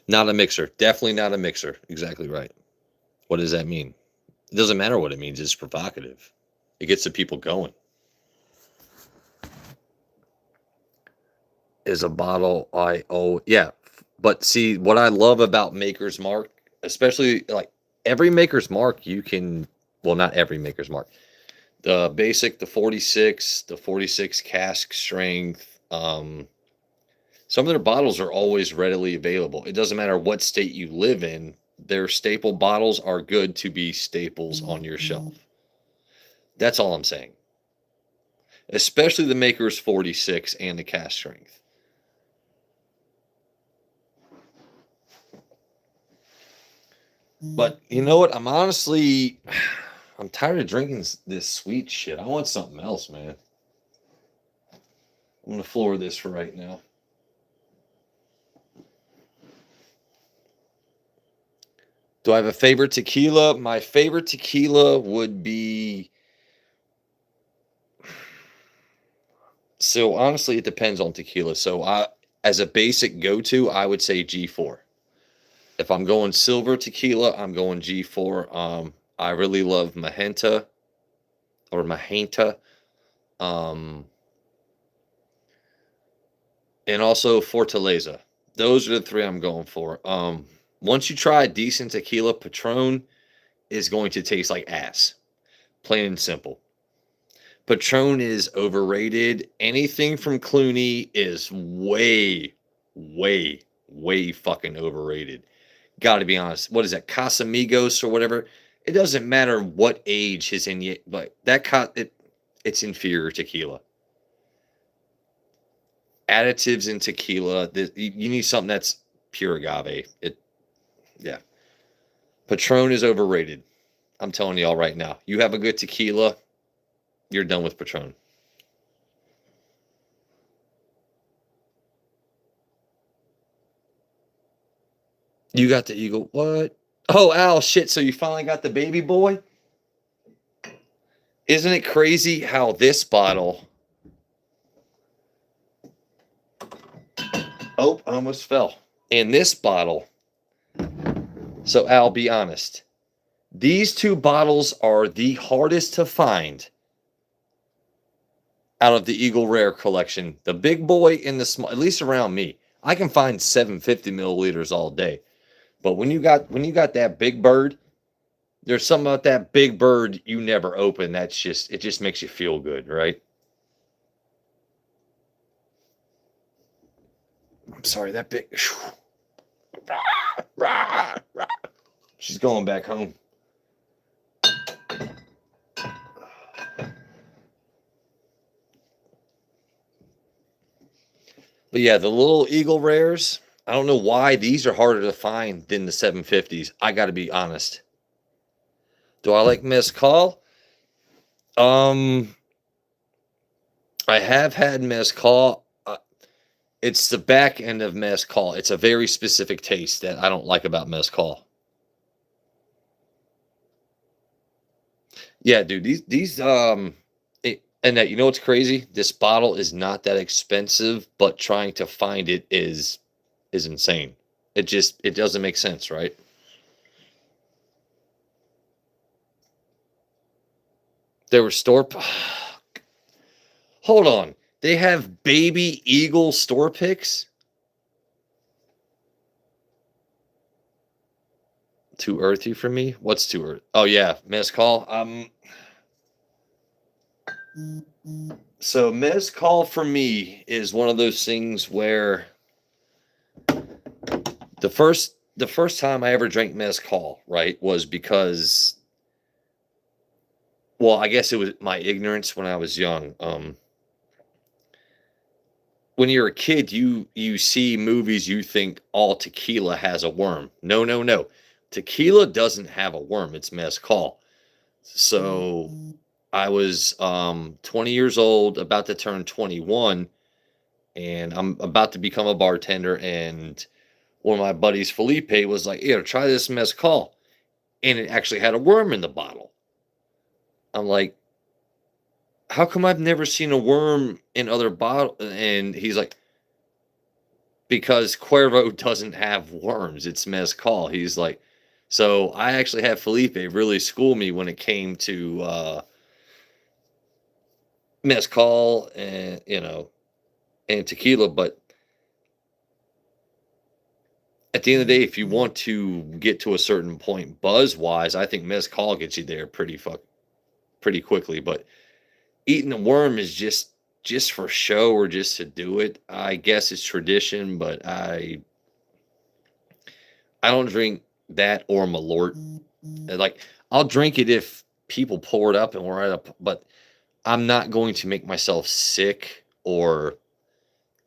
Not a mixer. Definitely not a mixer. Exactly right. What does that mean? It doesn't matter what it means. It's provocative. It gets the people going. Is a bottle I owe. Yeah. But see, what I love about Maker's Mark, especially like every maker's mark you can, well, not every maker's mark. The basic, the 46 cask strength. Some of their bottles are always readily available. It doesn't matter what state you live in. Their staple bottles are good to be staples on your shelf. That's all I'm saying. Especially the Maker's 46 and the cask strength. But you know what? I'm tired of drinking this sweet shit. I want something else, man. I'm going to floor this for right now. Do I have a favorite tequila? My favorite tequila would be... So honestly, it depends on tequila. So as a basic go-to, I would say G4. If I'm going silver tequila, I'm going G4. I really love Magenta or Magenta. And also Fortaleza. Those are the three I'm going for. Once you try a decent tequila, Patron is going to taste like ass. Plain and simple. Patron is overrated. Anything from Clooney is way, way, way fucking overrated. Got to be honest. What is that? Casamigos or whatever? It doesn't matter what age is in it, but it's inferior tequila. Additives in tequila. You need something that's pure agave. Yeah. Patron is overrated. I'm telling y'all right now. You have a good tequila, you're done with Patron. You got the Eagle. What? Oh, Al, shit. So you finally got the baby boy? Isn't it crazy how this bottle... Oh, I almost fell. In this bottle... So, Al, be honest. These two bottles are the hardest to find out of the Eagle Rare collection. The big boy and the small, at least around me. I can find 750 milliliters all day. But when you got that big bird, there's something about that big bird you never open. It just makes you feel good, right? I'm sorry, that big. She's going back home. But yeah, the little Eagle Rares, I don't know why these are harder to find than the 750s. I got to be honest. Do I like Mezcal? I have had Mezcal. It's the back end of Mezcal. It's a very specific taste that I don't like about Mezcal. Yeah, dude, and that, you know what's crazy? This bottle is not that expensive, but trying to find it is insane. It doesn't make sense, right? There were store. Hold on, they have Baby Eagle store picks. Too earthy for me. What's too earthy? Oh yeah, Mezcal. So Mezcal for me is one of those things where the first time I ever drank Mezcal, right, was because, well, I guess it was my ignorance when I was young. When you're a kid, you see movies, you think all tequila has a worm. No, no, no. Tequila doesn't have a worm. It's Mezcal. So I was 20 years old, about to turn 21, and I'm about to become a bartender. And one of my buddies, Felipe, was like, "Yeah, try this Mezcal," and it actually had a worm in the bottle. I'm like, "How come I've never seen a worm in other bottle?" And he's like, "Because Cuervo doesn't have worms. It's Mezcal." He's like, so I actually had Felipe really school me when it came to Mezcal and tequila. But at the end of the day, if you want to get to a certain point buzz wise, I think mezcal gets you there pretty quickly. But eating a worm is just for show or just to do it. I guess it's tradition, but I don't drink that or Malort. Like I'll drink it if people pour it up and we're at a, but I'm not going to make myself sick or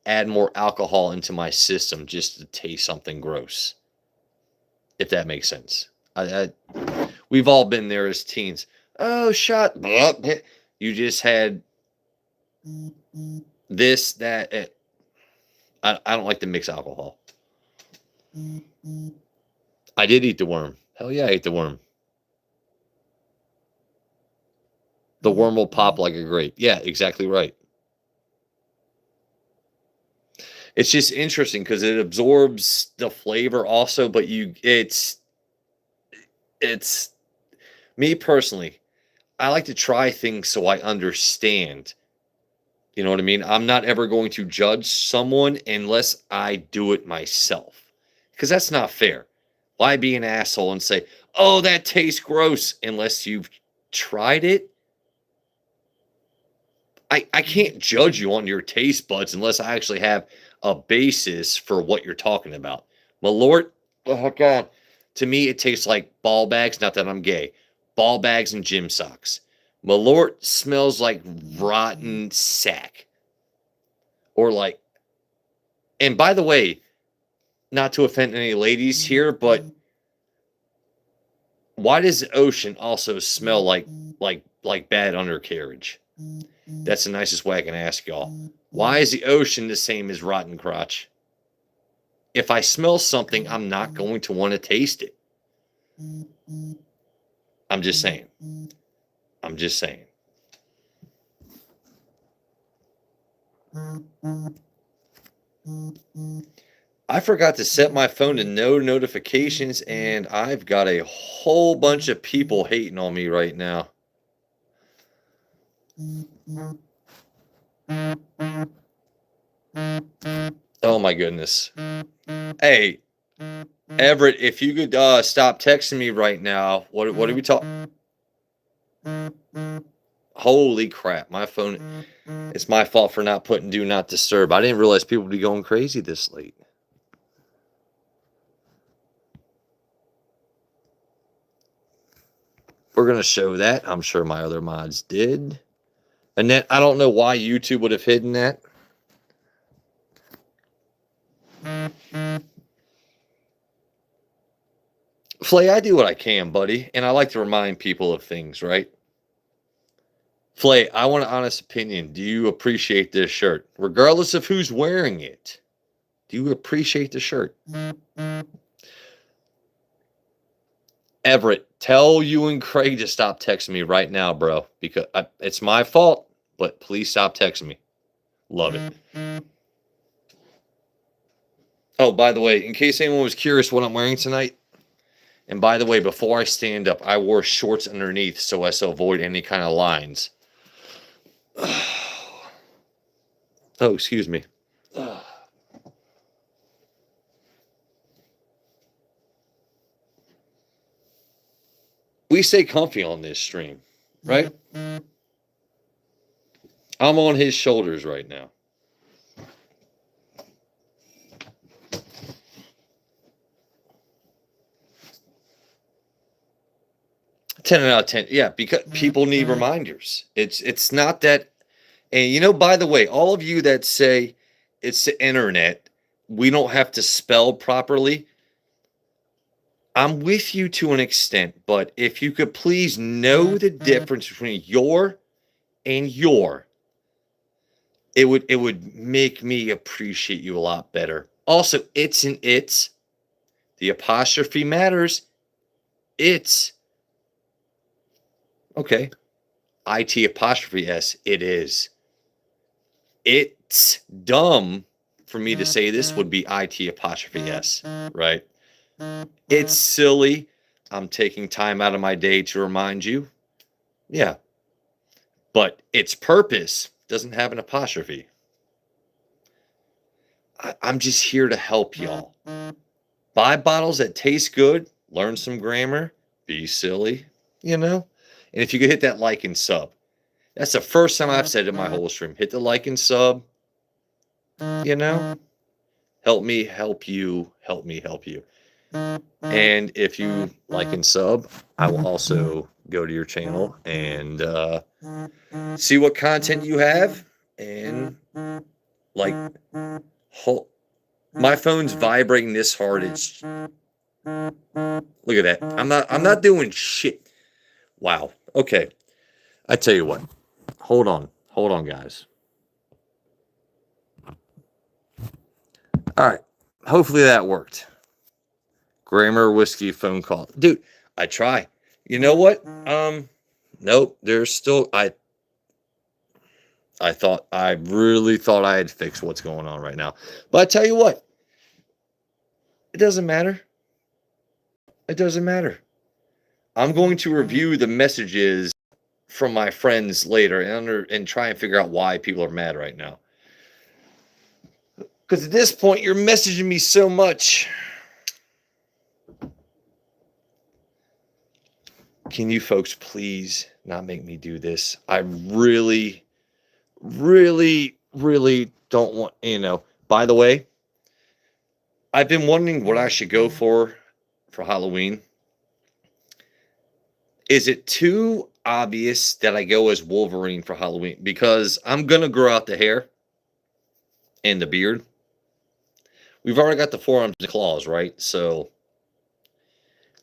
add more alcohol into my system just to taste something gross. If that makes sense. We've all been there as teens. Oh, shut up. You just had this, that. I don't like to mix alcohol. I did eat the worm. Hell yeah, I ate the worm. The worm will pop like a grape. Yeah, exactly right. It's just interesting because it absorbs the flavor also, but it's me personally. I like to try things so I understand. You know what I mean? I'm not ever going to judge someone unless I do it myself. Because that's not fair. Why be an asshole and say, oh, that tastes gross unless you've tried it? I can't judge you on your taste buds unless I actually have a basis for what you're talking about. Malort, oh God. To me, it tastes like ball bags, not that I'm gay. Ball bags and gym socks. Malort smells like rotten sack. Or like, and by the way, not to offend any ladies here, but why does the ocean also smell like bad undercarriage? That's the nicest way I can ask y'all. Why is the ocean the same as rotten crotch? If I smell something, I'm not going to want to taste it. I'm just saying. I'm just saying. I forgot to set my phone to no notifications, and I've got a whole bunch of people hating on me right now. Oh my goodness. Hey, Everett, if you could stop texting me right now. What are we talking? Holy crap, my phone. It's my fault for not putting do not disturb. I didn't realize people would be going crazy this late. We're going to show that. I'm sure my other mods did. And then I don't know why YouTube would have hidden that. Flay, I do what I can, buddy. And I like to remind people of things, right? Flay, I want an honest opinion. Do you appreciate this shirt? Regardless of who's wearing it, do you appreciate the shirt? Everett, tell you and Craig to stop texting me right now, bro. Because it's my fault, but please stop texting me. Love it. Oh, by the way, in case anyone was curious what I'm wearing tonight, and by the way, before I stand up, I wore shorts underneath so as to avoid any kind of lines. Oh, excuse me. We stay comfy on this stream, right? I'm on his shoulders right now. 10 out of 10. Yeah, because people need reminders. It's not that. And you know, by the way, all of you that say it's the internet, we don't have to spell properly. I'm with you to an extent, but if you could please know the difference between your and your, it would make me appreciate you a lot better. Also, it's an it's. The apostrophe matters. It's okay. IT apostrophe S. It is. It's dumb for me to say this would be IT apostrophe S, right? It's silly. I'm taking time out of my day to remind you. Yeah. But its purpose doesn't have an apostrophe. I'm just here to help y'all. Buy bottles that taste good, learn some grammar, be silly, you know? And if you could hit that like and sub. That's the first time I've said it in my whole stream. Hit the like and sub, you know? Help me help you, help me help you. And if you like and sub, I will also go to your channel and see what content you have. And like, my phone's vibrating this hard. It's look at that. I'm not doing shit. Wow. Okay. I tell you what. Hold on, guys. All right. Hopefully that worked. Grammar whiskey phone call, dude. I try. You know what? Nope. There's still I really thought I had fixed what's going on right now. But I tell you what, it doesn't matter. It doesn't matter. I'm going to review the messages from my friends later and try and figure out why people are mad right now. Because at this point, you're messaging me so much. Can you folks please not make me do this? I really, really, really don't want, By the way, I've been wondering what I should go for Halloween. Is it too obvious that I go as Wolverine for Halloween? Because I'm going to grow out the hair and the beard. We've already got the forearms and claws, right? So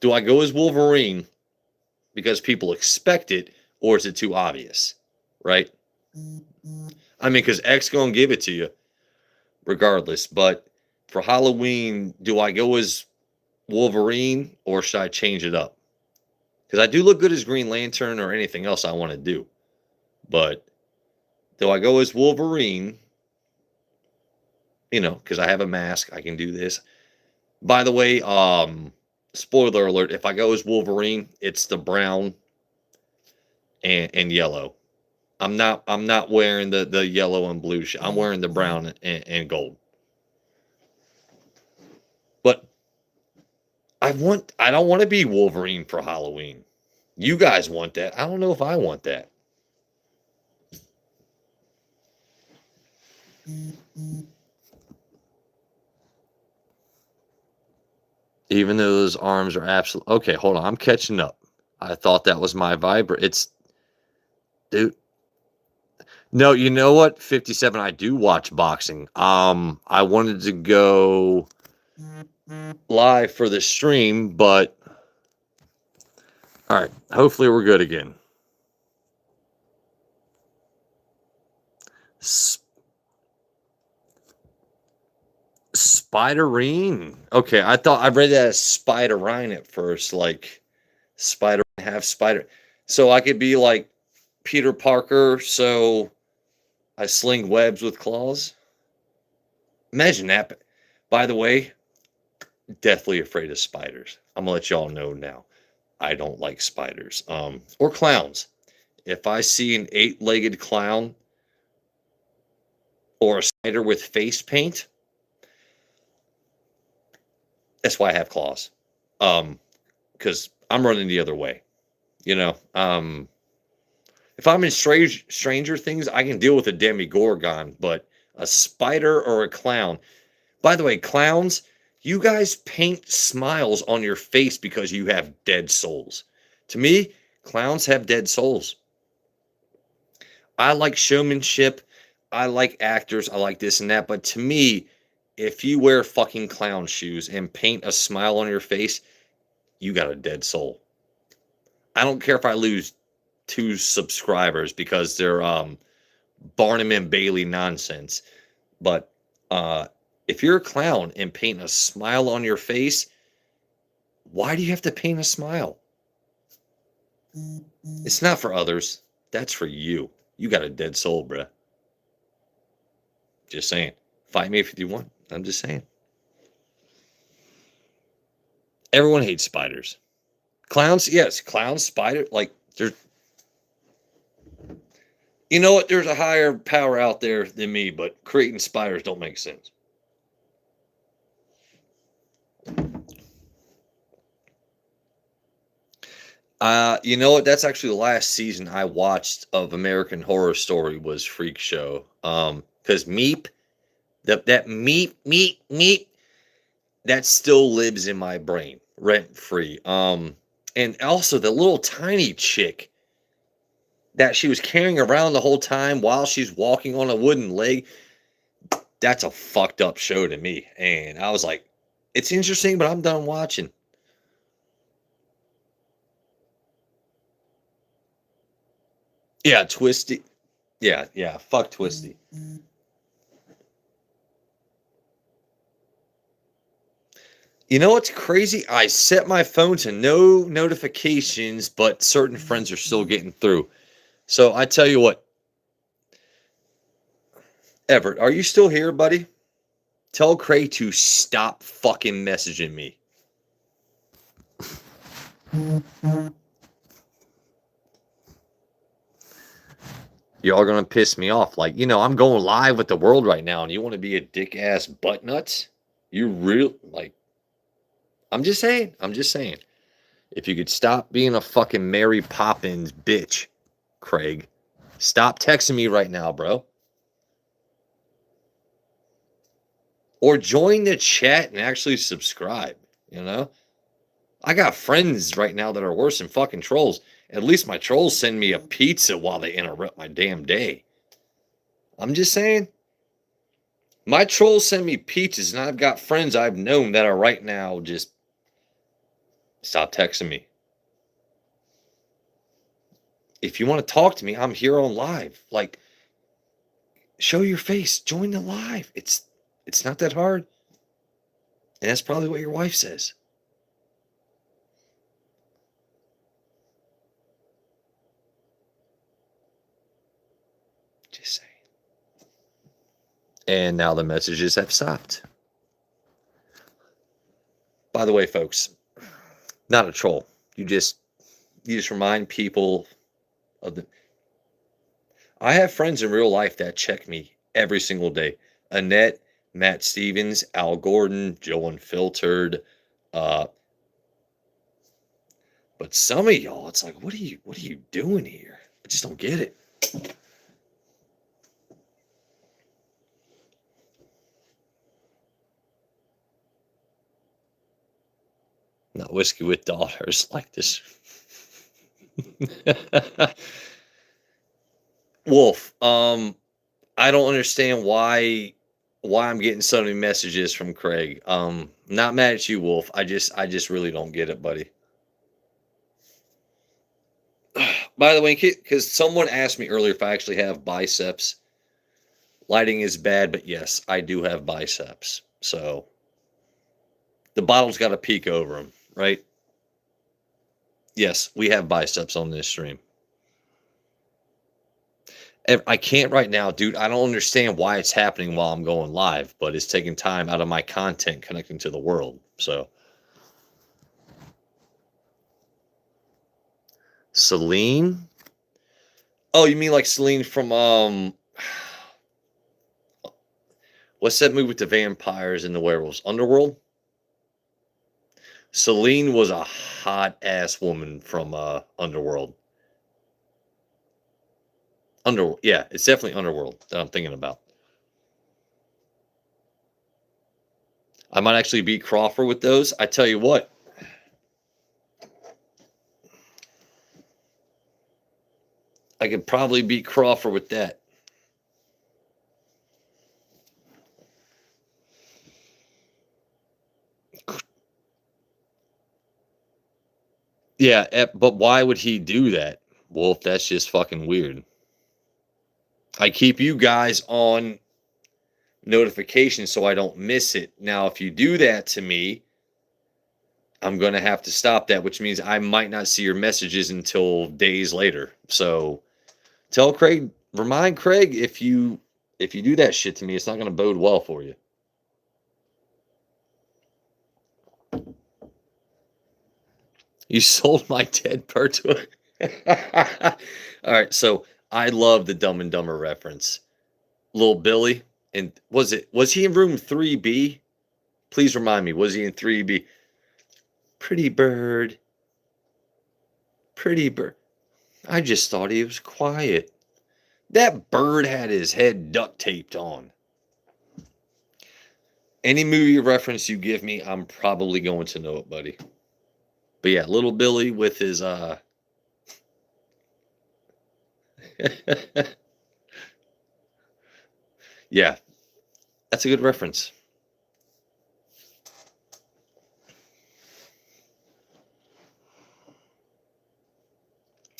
do I go as Wolverine because people expect it, or is it too obvious, right? I mean, because X going to give it to you regardless. But for Halloween, do I go as Wolverine or should I change it up? Because I do look good as Green Lantern or anything else I want to do. But do I go as Wolverine? Because I have a mask, I can do this. By the way, spoiler alert, if I go as Wolverine, it's the brown and yellow. I'm not wearing the yellow and blue. I'm wearing the brown and gold. But I don't want to be Wolverine for Halloween. You guys want that. I don't know if I want that. Even though those arms are absolute. Okay, hold on. I'm catching up. I thought that was my vibrate. Dude. No, you know what? 57. I do watch boxing. I wanted to go live for the stream, but all right. Hopefully we're good again. Spiderine. Okay, I thought I read that as Spiderine at first, like Spider half spider. So I could be like Peter Parker, so I sling webs with claws. Imagine that. By the way, deathly afraid of spiders. I'm gonna let y'all know now. I don't like spiders. Or clowns. If I see an 8-legged clown or a spider with face paint, that's why I have claws. Because I'm running the other way. If I'm in Stranger Things, I can deal with a Demogorgon, but a spider or a clown. By the way, clowns, you guys paint smiles on your face because you have dead souls. To me, clowns have dead souls. I like showmanship. I like actors. I like this and that. But to me, if you wear fucking clown shoes and paint a smile on your face, you got a dead soul. I don't care if I lose 2 subscribers because they're Barnum and Bailey nonsense. But if you're a clown and paint a smile on your face, why do you have to paint a smile? It's not for others. That's for you. You got a dead soul, bruh. Just saying. Fight me if you want. I'm just saying. Everyone hates spiders. Clowns, yes. Clowns, spider, like, there's... You know what? There's a higher power out there than me, but creating spiders don't make sense. You know what? That's actually the last season I watched of American Horror Story was Freak Show. Because Meep, that Meep, that still lives in my brain, rent free. And also the little tiny chick that she was carrying around the whole time while she's walking on a wooden leg. That's a fucked up show to me. And I was like, it's interesting, but I'm done watching. Yeah, Twisty. Yeah, yeah. Fuck Twisty. You know what's crazy? I set my phone to no notifications, but certain friends are still getting through. So I tell you what, Everett, are you still here, buddy? Tell Craig to stop fucking messaging me. Y'all gonna piss me off. Like, I'm going live with the world right now, and you want to be a dick ass butt nuts? You real like I'm just saying. I'm just saying. If you could stop being a fucking Mary Poppins bitch, Craig. Stop texting me right now, bro. Or join the chat and actually subscribe, you know? I got friends right now that are worse than fucking trolls. At least my trolls send me a pizza while they interrupt my damn day. I'm just saying. My trolls send me pizzas, and I've got friends I've known that are right now just stop texting me. If you want to talk to me, I'm here on live. Like, show your face, join the live. It's not that hard. And that's probably what your wife says. Just saying. And now the messages have stopped. By the way, folks, not a troll. You just remind people of the. I have friends in real life that check me every single day. Annette, Matt Stevens, Al Gordon, Joe Unfiltered. Uh, but some of y'all, it's like, what are you doing here? I just don't get it. Not whiskey with daughters like this. Wolf, I don't understand why I'm getting so many messages from Craig. Not mad at you, Wolf. I just really don't get it, buddy. By the way, because someone asked me earlier if I actually have biceps. Lighting is bad, but yes, I do have biceps. So the bottle's got to peek over them, right? Yes, we have biceps on this stream. I can't right now, dude. I don't understand why it's happening while I'm going live, but it's taking time out of my content connecting to the world. So, Celine? Oh, you mean like Celine from what's that movie with the vampires and the werewolves? Underworld? Celine was a hot ass woman from Underworld. Yeah, it's definitely Underworld that I'm thinking about. I might actually beat Crawford with those. I tell you what. I could probably beat Crawford with that. Yeah, but why would he do that, Wolf? That's just fucking weird. I keep you guys on notifications so I don't miss it. Now, if you do that to me, I'm going to have to stop that, which means I might not see your messages until days later. So tell Craig, remind Craig if you do that shit to me, it's not going to bode well for you. You sold my dead bird to a... All right, so I love the Dumb and Dumber reference. Little Billy, and was he in room 3B? Please remind me, was he in 3B? Pretty bird. Pretty bird. I just thought he was quiet. That bird had his head duct taped on. Any movie reference you give me, I'm probably going to know it, buddy. But yeah, little Billy with his yeah, that's a good reference.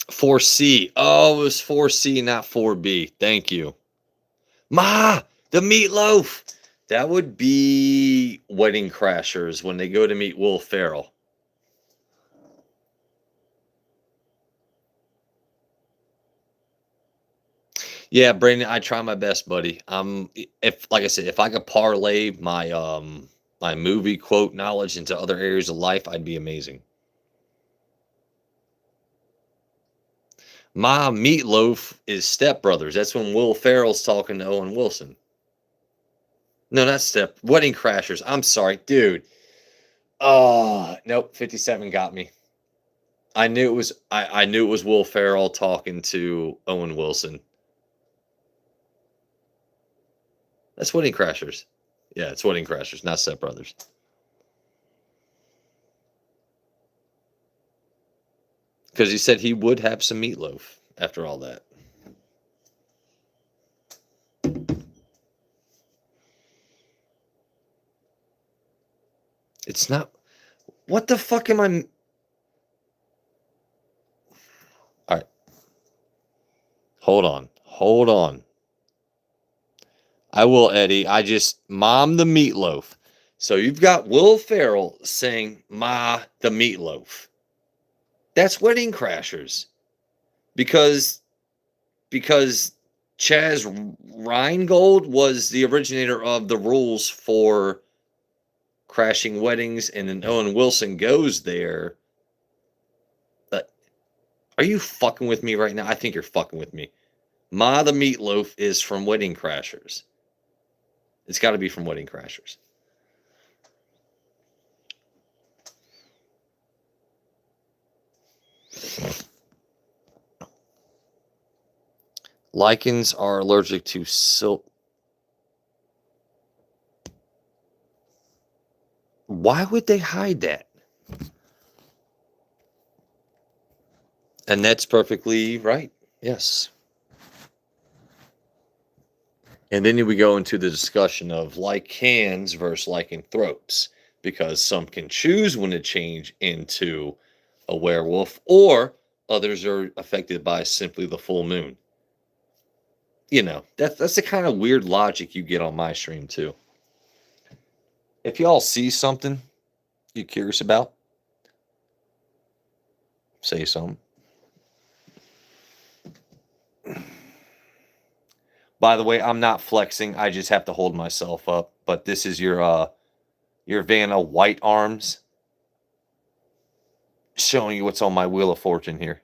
4C. Oh, it was 4C, not 4B. Thank you. Ma, the meatloaf. That would be Wedding Crashers when they go to meet Will Ferrell. Yeah, Brandon, I try my best, buddy. If like I said, if I could parlay my movie quote knowledge into other areas of life, I'd be amazing. My meatloaf is Step Brothers. That's when Will Ferrell's talking to Owen Wilson. No, not Wedding Crashers. I'm sorry, dude. Oh, nope. 57 got me. I knew it was Will Ferrell talking to Owen Wilson. That's Wedding Crashers. Yeah, it's Wedding Crashers, not Step Brothers. Because he said he would have some meatloaf after all that. It's not. What the fuck am I? All right. Hold on. Hold on. I will, Eddie. I just mom the meatloaf. So you've got Will Ferrell saying "Ma the meatloaf." That's Wedding Crashers, because Chaz Reingold was the originator of the rules for crashing weddings, and then Owen Wilson goes there. But are you fucking with me right now? I think you're fucking with me. Ma the meatloaf is from Wedding Crashers. It's got to be from Wedding Crashers. Lichens are allergic to silk. Why would they hide that? And that's perfectly right. Yes. And then we go into the discussion of lichens versus lycanthropes, because some can choose when to change into a werewolf, or others are affected by simply the full moon. You know, that's the kind of weird logic you get on my stream too. If y'all see something you're curious about, say something. By the way, I'm not flexing. I just have to hold myself up. But this is your Vanna white arms, showing you what's on my Wheel of Fortune here.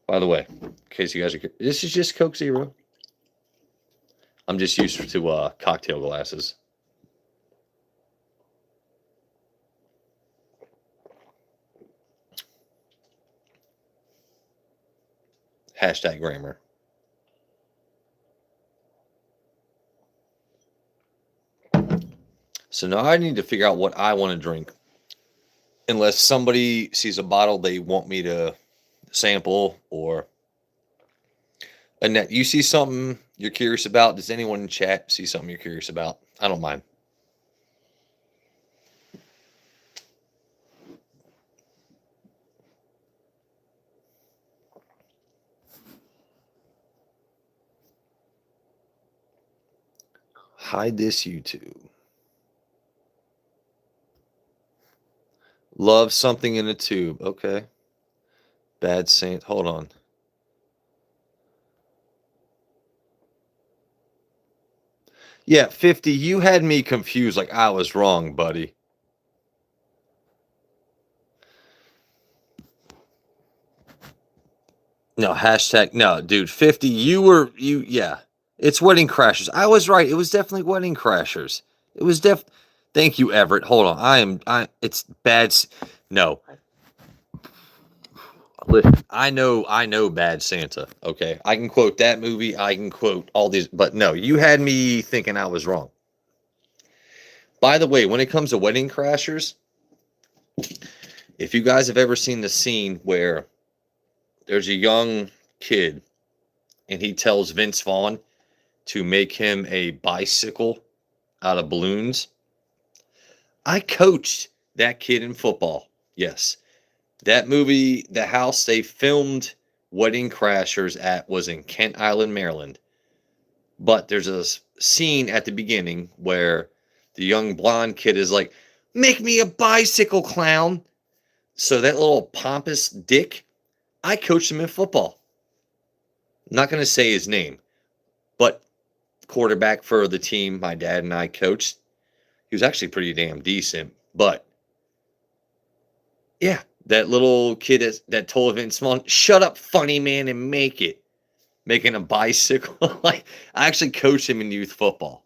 By the way, in case you guys are curious, this is just Coke Zero. I'm just used to cocktail glasses. Hashtag grammar. So now I need to figure out what I want to drink. Unless somebody sees a bottle they want me to sample, or Annette, you see something you're curious about? Does anyone in chat see something you're curious about? I don't mind. Hide this YouTube. Love something in a tube. Okay. Bad Saint. Hold on. Yeah, 50. You had me confused. Like I was wrong, buddy. No, hashtag. No, dude. 50. Yeah. It's Wedding Crashers. I was right. It was definitely Wedding Crashers. It was Thank you, Everett. Hold on. It's bad. No. Listen, I know Bad Santa. Okay. I can quote that movie. I can quote all these, but no, you had me thinking I was wrong. By the way, when it comes to Wedding Crashers, if you guys have ever seen the scene where there's a young kid and he tells Vince Vaughn to make him a bicycle out of balloons, I coached that kid in football. Yes. That movie, the house they filmed Wedding Crashers at was in Kent Island, Maryland. But there's a scene at the beginning where the young blonde kid is like, "Make me a bicycle clown." So that little pompous dick, I coached him in football. I'm not going to say his name, but quarterback for the team my dad and I coached. He was actually pretty damn decent. But yeah, that little kid that told Vince Vaughn, "Shut up, funny man, and make it." Making a bicycle. Like, I actually coached him in youth football.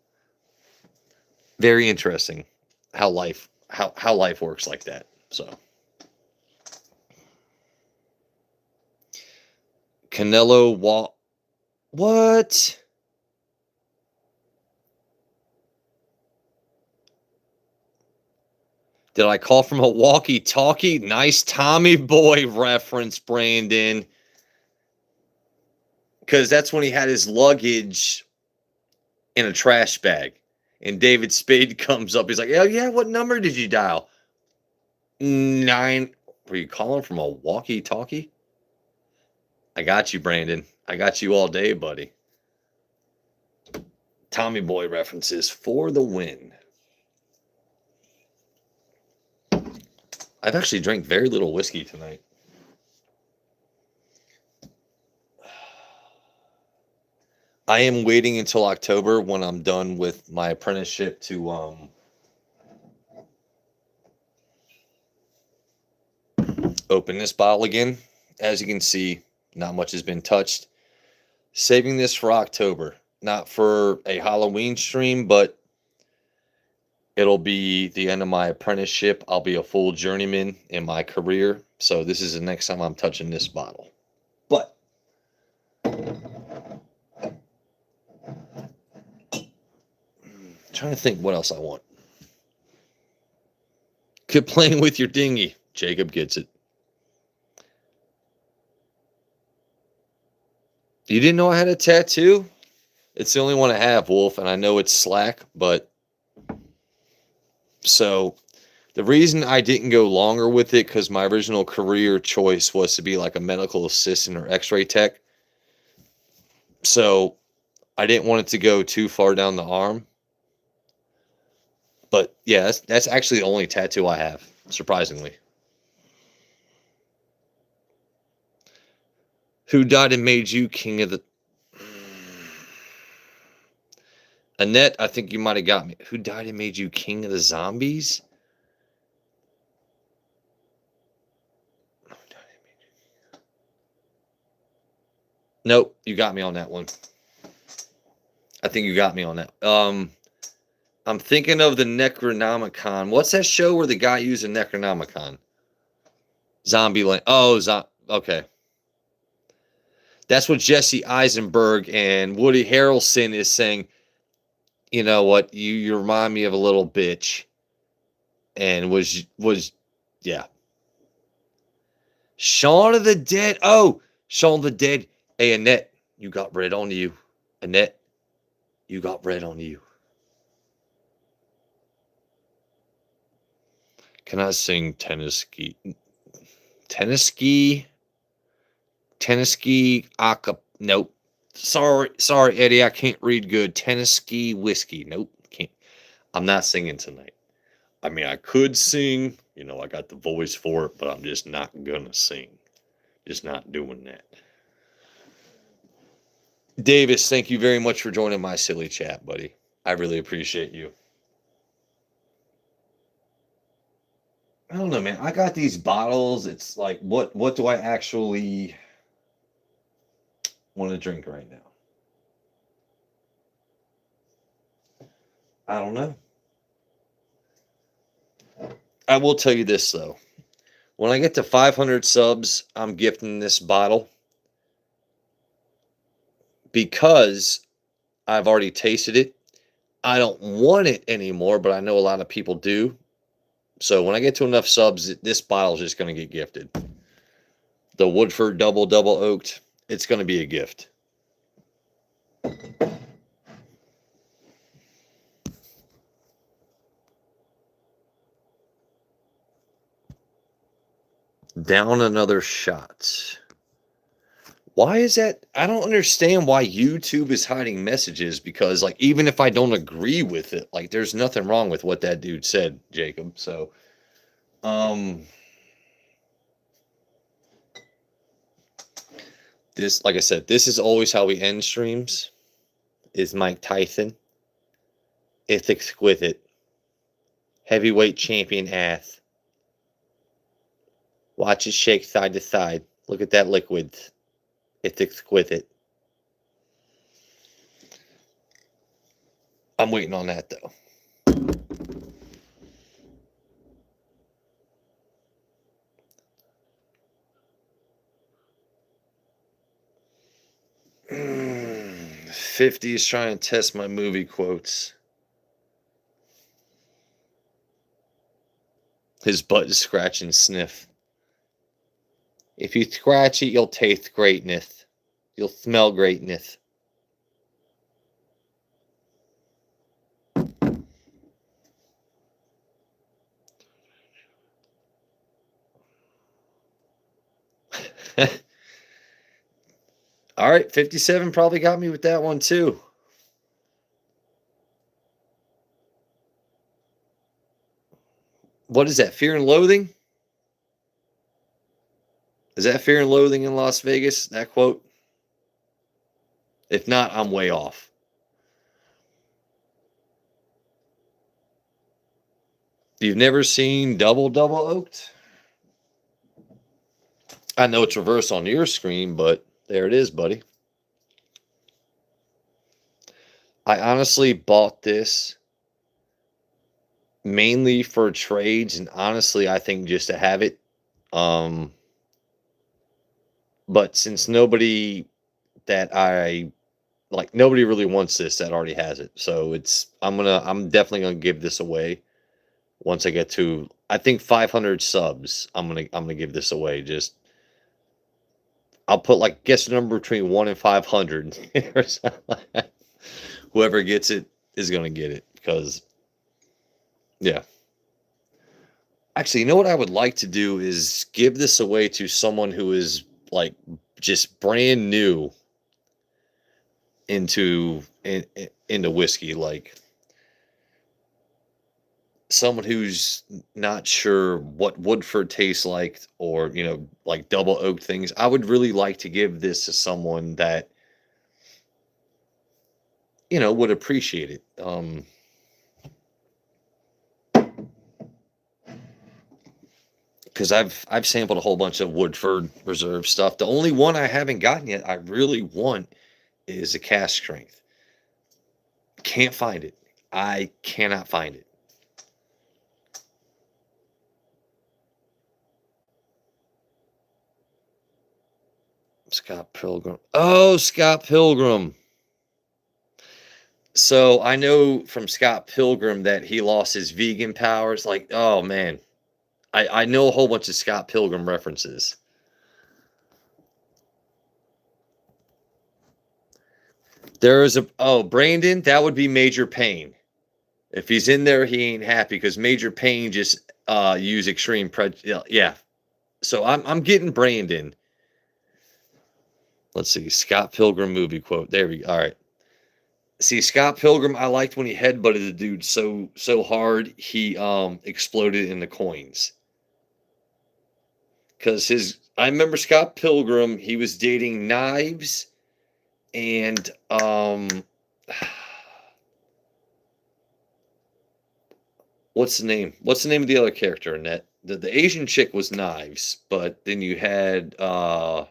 Very interesting how life works like that. So Canelo what? Did I call from a walkie-talkie? Nice Tommy Boy reference, Brandon. Because that's when he had his luggage in a trash bag. And David Spade comes up. He's like, "Oh, yeah, what number did you dial?" 9. Were you calling from a walkie-talkie? I got you, Brandon. I got you all day, buddy. Tommy Boy references for the win. I've actually drank very little whiskey tonight. I am waiting until October when I'm done with my apprenticeship to open this bottle again. As you can see, not much has been touched. Saving this for October. Not for a Halloween stream, but it'll be the end of my apprenticeship. I'll be a full journeyman in my career. So this is the next time I'm touching this bottle. But trying to think what else I want. Quit playing with your dinghy. Jacob gets it. You didn't know I had a tattoo? It's the only one I have, Wolf, and I know it's slack, but so the reason I didn't go longer with it, because my original career choice was to be like a medical assistant or x-ray tech. So I didn't want it to go too far down the arm. But yeah, that's actually the only tattoo I have, surprisingly. Who died and made you king of the... Annette, I think you might have got me. Who died and made you king of the zombies? Nope, you got me on that one. I think you got me on that. I'm thinking of the Necronomicon. What's that show where the guy used a Necronomicon? Zombieland. Oh, okay. That's what Jesse Eisenberg and Woody Harrelson is saying. You know what? You remind me of a little bitch. And yeah. Shaun of the Dead. Oh, Shaun of the Dead. Hey, Annette, you got red on you. Annette, you got red on you. Can I sing tennis ski? Tennis ski? Tennis ski? Nope. Sorry, Eddie. I can't read good. Tennis ski whiskey. Nope. Can't. I'm not singing tonight. I mean, I could sing. You know, I got the voice for it, but I'm just not gonna sing. Just not doing that. Davis, thank you very much for joining my silly chat, buddy. I really appreciate you. I don't know, man. I got these bottles. It's like, what do I actually want to drink right now? I don't know. I will tell you this though. When I get to 500 subs, I'm gifting this bottle because I've already tasted it. I don't want it anymore, but I know a lot of people do. So when I get to enough subs, this bottle's just going to get gifted. The Woodford double oaked, it's going to be a gift. Down another shot. Why is that? I don't understand why YouTube is hiding messages, because like even if I don't agree with it, like there's nothing wrong with what that dude said, Jacob. So this, like I said, this is always how we end streams. Is Mike Tyson. It's exquisite. Heavyweight champion ass. Watch it shake side to side. Look at that liquid. It's exquisite. I'm waiting on that though. Mm, 50 is trying to test my movie quotes. His butt is scratch and sniff. If you scratch it, you'll taste greatness. You'll smell greatness. All right, 57 probably got me with that one too. What is that? Fear and Loathing? Is that Fear and Loathing in Las Vegas? That quote? If not, I'm way off. You've never seen double oaked? I know it's reversed on your screen, but there it is, buddy. I honestly bought this mainly for trades, and honestly, I think just to have it. But since nobody really wants this that already has it, so I'm definitely gonna give this away once I get to, I think, 500 subs. I'm gonna give this away. Just I'll put like guess a number between 1 and 500 or something like that. Whoever gets it is gonna get it, because yeah. Actually, you know what I would like to do is give this away to someone who is like just brand new into whiskey, like someone who's not sure what Woodford tastes like, or like double oak things. I would really like to give this to someone that would appreciate it. Because I've sampled a whole bunch of Woodford Reserve stuff. The only one I haven't gotten yet I really want is a cask strength. Can't find it. I cannot find it. Scott Pilgrim. Oh, Scott Pilgrim. So I know from Scott Pilgrim that he lost his vegan powers. Like, oh man. I know a whole bunch of Scott Pilgrim references. There is Brandon, that would be Major Payne. If he's in there, he ain't happy because Major Payne just used extreme yeah. So I'm getting Brandon. Let's see, Scott Pilgrim movie quote. There we go. All right. See, Scott Pilgrim, I liked when he headbutted the dude so hard he exploded in the coins. Because I remember Scott Pilgrim, he was dating Knives and what's the name? What's the name of the other character in that? The Asian chick was Knives, but then you had I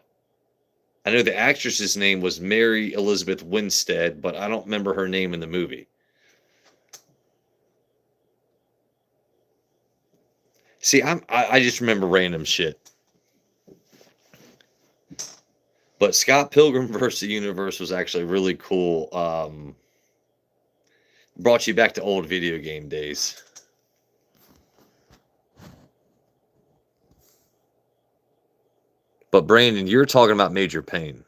know the actress's name was Mary Elizabeth Winstead, but I don't remember her name in the movie. See, I just remember random shit. But Scott Pilgrim versus the Universe was actually really cool. Brought you back to old video game days. But Brandon, you're talking about Major Pain.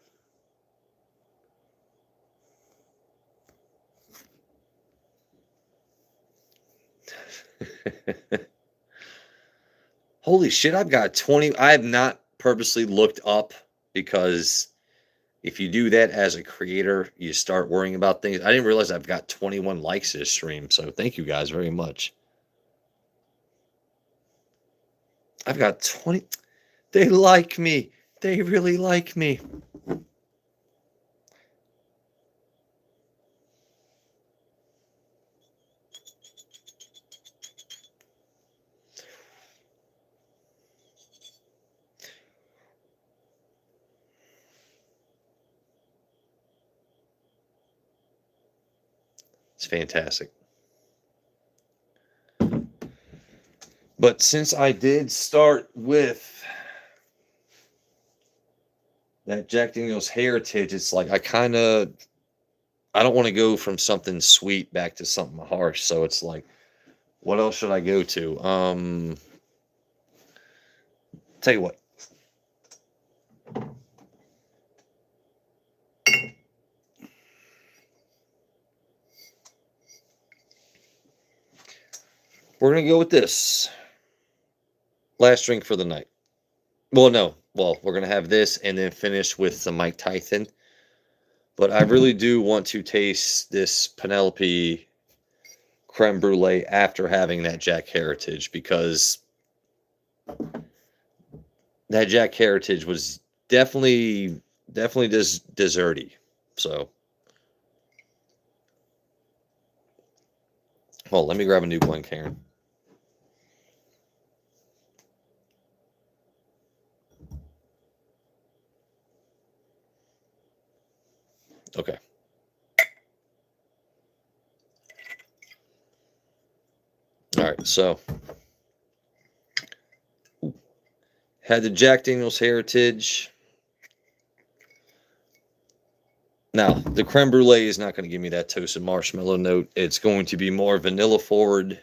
Holy shit, I've got 20. I have not purposely looked up because if you do that as a creator, you start worrying about things. I didn't realize I've got 21 likes this stream, so thank you guys very much. I've got 20. They like me. They really like me. It's fantastic. But since I did start with that Jack Daniel's Heritage, it's like I don't want to go from something sweet back to something harsh. So it's like, what else should I go to? Tell you what. We're going to go with this. Last drink for the night. Well, no. Well, we're going to have this and then finish with the Mike Tyson. But I really do want to taste this Penelope creme brulee after having that Jack Heritage, because that Jack Heritage was definitely desserty. So, well, let me grab a new one, Karen. Okay. All right, so had the Jack Daniel's Heritage. Now, the creme brulee is not going to give me that toasted marshmallow note. It's going to be more vanilla forward.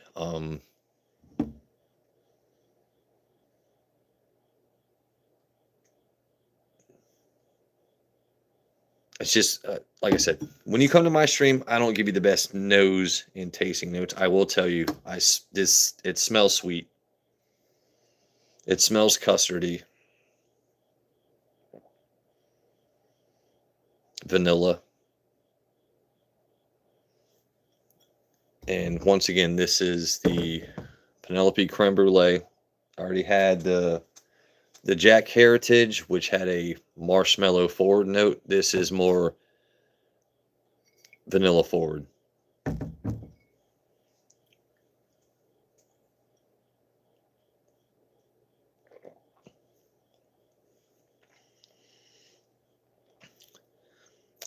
It's just, like I said, when you come to my stream, I don't give you the best nose and tasting notes. I will tell you, it smells sweet. It smells custardy. Vanilla. And once again, this is the Penelope creme brulee. I already had the Jack Heritage, which had a marshmallow forward note. This is more vanilla forward.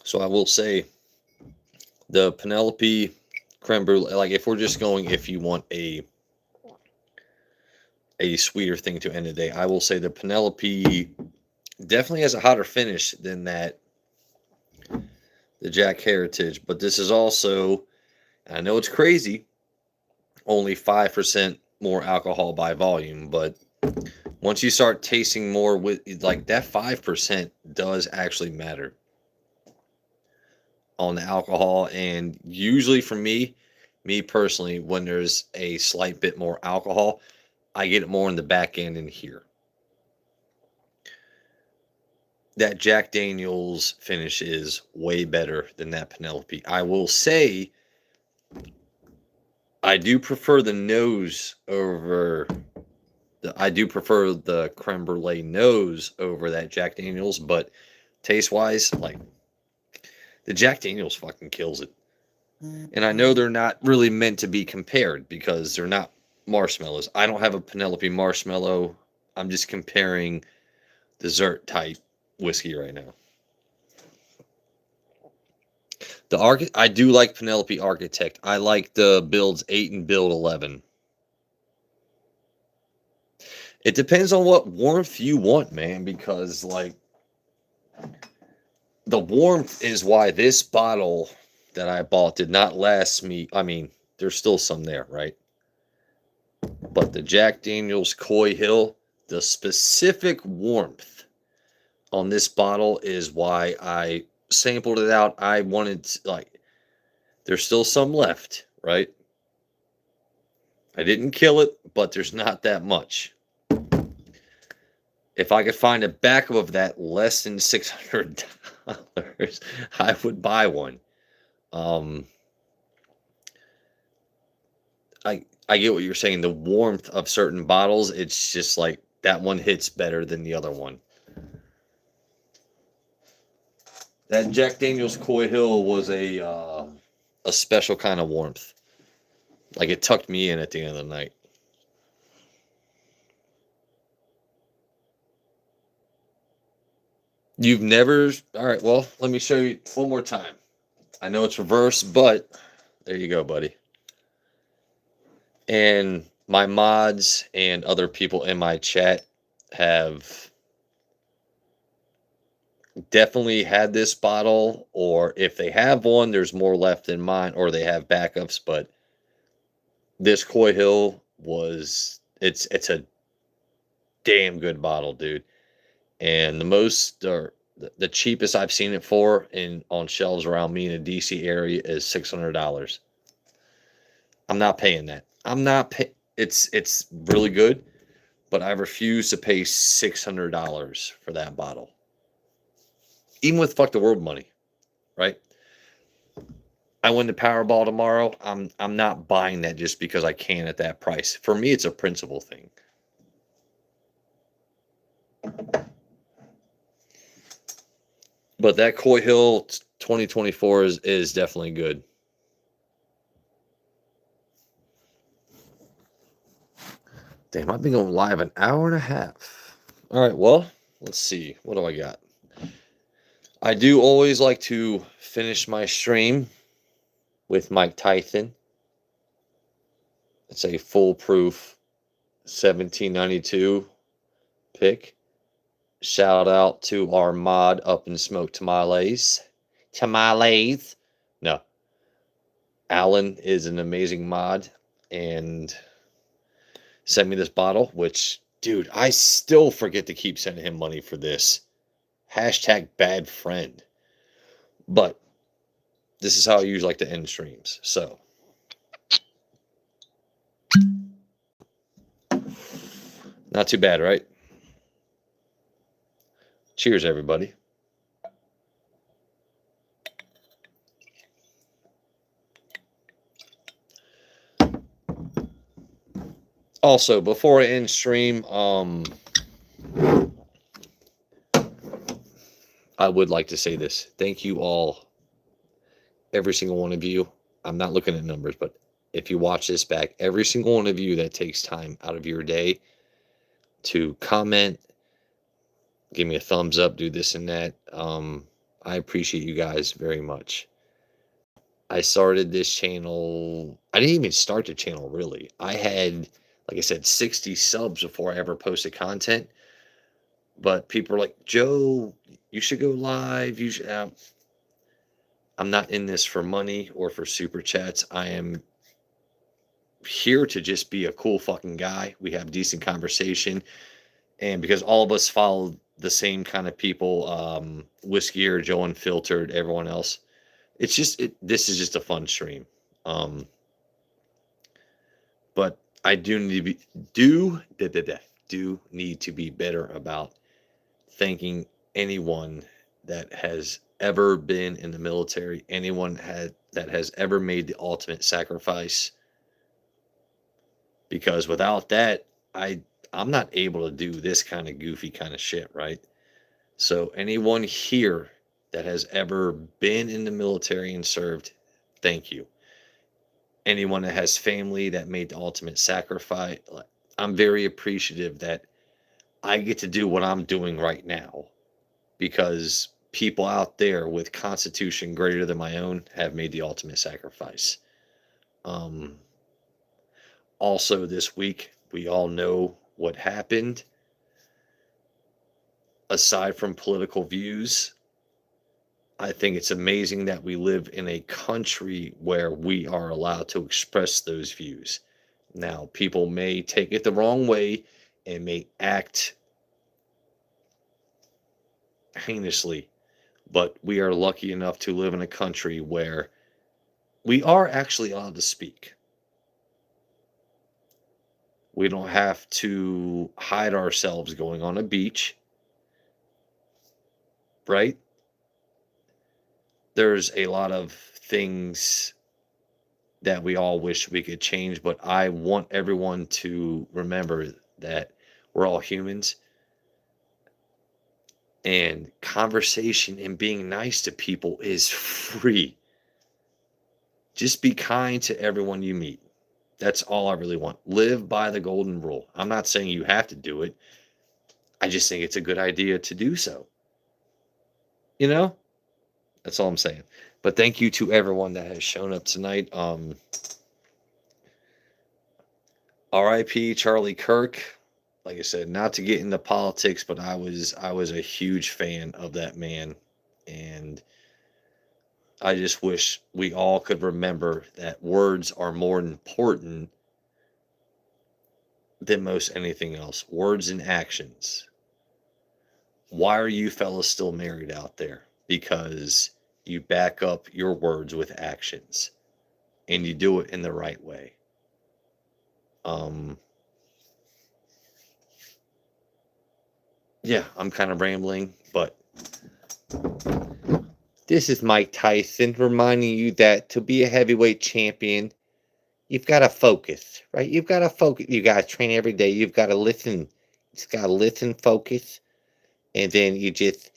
So I will say the Penelope creme brulee, like if we're just going, if you want a sweeter thing to end the day, I will say the Penelope definitely has a hotter finish than the Jack Heritage, but this is also, I know it's crazy, only 5% more alcohol by volume, but once you start tasting more with, like, that 5% does actually matter on the alcohol. And usually for me personally, when there's a slight bit more alcohol, I get it more in the back end in here. That Jack Daniel's finish is way better than that Penelope. I will say I do prefer the nose over I do prefer the creme brulee nose over that Jack Daniel's, but taste wise, like, the Jack Daniel's fucking kills it. And I know they're not really meant to be compared because they're not marshmallows. I don't have a Penelope marshmallow. I'm just comparing dessert type whiskey right now. I do like Penelope Architect. I like the builds 8 and build 11. It depends on what warmth you want, man, because like the warmth is why this bottle that I bought did not last me. I mean, there's still some there, right? But the Jack Daniel's Coy Hill, the specific warmth on this bottle is why I sampled it out. I wanted like there's still some left, right? I didn't kill it, but there's not that much. If I could find a backup of that less than $600, I would buy one. Um, I get what you're saying. The warmth of certain bottles, it's just like that one hits better than the other one. That Jack Daniel's Coy Hill was a special kind of warmth. Like it tucked me in at the end of the night. You've never. All right. Well, let me show you one more time. I know it's reverse, but there you go, buddy. And my mods and other people in my chat have definitely had this bottle, or if they have one, there's more left than mine, or they have backups. But this Coy Hill was it's a damn good bottle, dude. And the most or the cheapest I've seen it for in on shelves around me in the DC area is $600. I'm not paying that. I'm not pay. It's really good, but I refuse to pay $600 for that bottle. Even with fuck the world money, right? I win the Powerball tomorrow. I'm not buying that just because I can at that price. For me, it's a principle thing. But that Coy Hill 2024 is definitely good. Damn, I've been going live an hour and a half. All right, well, let's see. What do I got? I do always like to finish my stream with Mike Tyson. It's a foolproof 1792 pick. Shout out to our mod Up and Smoke Tamales. Tamales. No. Alan is an amazing mod and sent me this bottle, which, dude, I still forget to keep sending him money for this. Hashtag bad friend. But this is how I usually like to end streams. So. Not too bad, right? Cheers, everybody. Also, before I end stream, I would like to say this. Thank you all, every single one of you. I'm not looking at numbers, but if you watch this back, every single one of you that takes time out of your day to comment, give me a thumbs up, do this and that. I appreciate you guys very much. I started this channel. I didn't even start the channel, really. I had, like I said, 60 subs before I ever posted content. But people are like, Joe, you should go live. You should. I'm not in this for money or for super chats. I am here to just be a cool fucking guy. We have decent conversation. And because all of us follow the same kind of people, Whiskey or Joe Unfiltered, everyone else. It's just this is just a fun stream. But I do need to be better about thanking anyone that has ever been in the military, anyone that has ever made the ultimate sacrifice. Because without that, I'm not able to do this kind of goofy kind of shit, right? So anyone here that has ever been in the military and served, thank you. Anyone that has family that made the ultimate sacrifice, I'm very appreciative that I get to do what I'm doing right now because people out there with constitution greater than my own have made the ultimate sacrifice. Also this week, we all know what happened, aside from political views, I think it's amazing that we live in a country where we are allowed to express those views. Now, people may take it the wrong way and may act heinously, but we are lucky enough to live in a country where we are actually allowed to speak. We don't have to hide ourselves going on a beach, right? There's a lot of things that we all wish we could change, but I want everyone to remember that we're all humans, and conversation and being nice to people is free. Just be kind to everyone you meet. That's all I really want. Live by the golden rule. I'm not saying you have to do it. I just think it's a good idea to do so. You know? That's all I'm saying. But thank you to everyone that has shown up tonight. R.I.P. Charlie Kirk. Like I said, not to get into politics, but I was a huge fan of that man, and I just wish we all could remember that words are more important than most anything else. Words and actions. Why are you fellas still married out there? Because you back up your words with actions, and you do it in the right way. Yeah, I'm kind of rambling, but this is Mike Tyson reminding you that to be a heavyweight champion, you've got to focus, right? You've got to focus. You got to train every day. You've got to listen. You just got to listen, focus, and then you just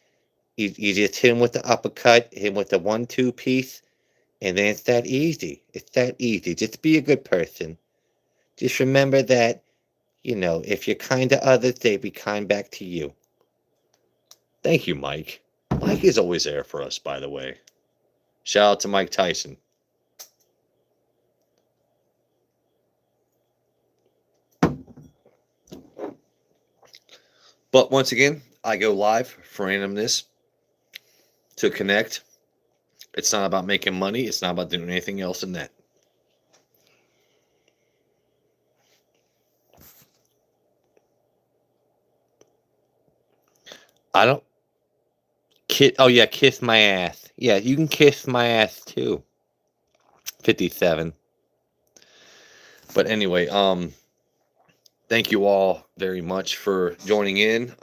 hit him with the uppercut, hit him with the 1-2 piece, and then it's that easy. It's that easy. Just be a good person. Just remember that, if you're kind to others, they be kind back to you. Thank you, Mike. Mike is always there for us, by the way. Shout out to Mike Tyson. But once again, I go live for randomness, to connect. It's not about making money. It's not about doing anything else than that. I don't. Oh yeah, kiss my ass. Yeah, you can kiss my ass too. 57. But anyway, thank you all very much for joining in.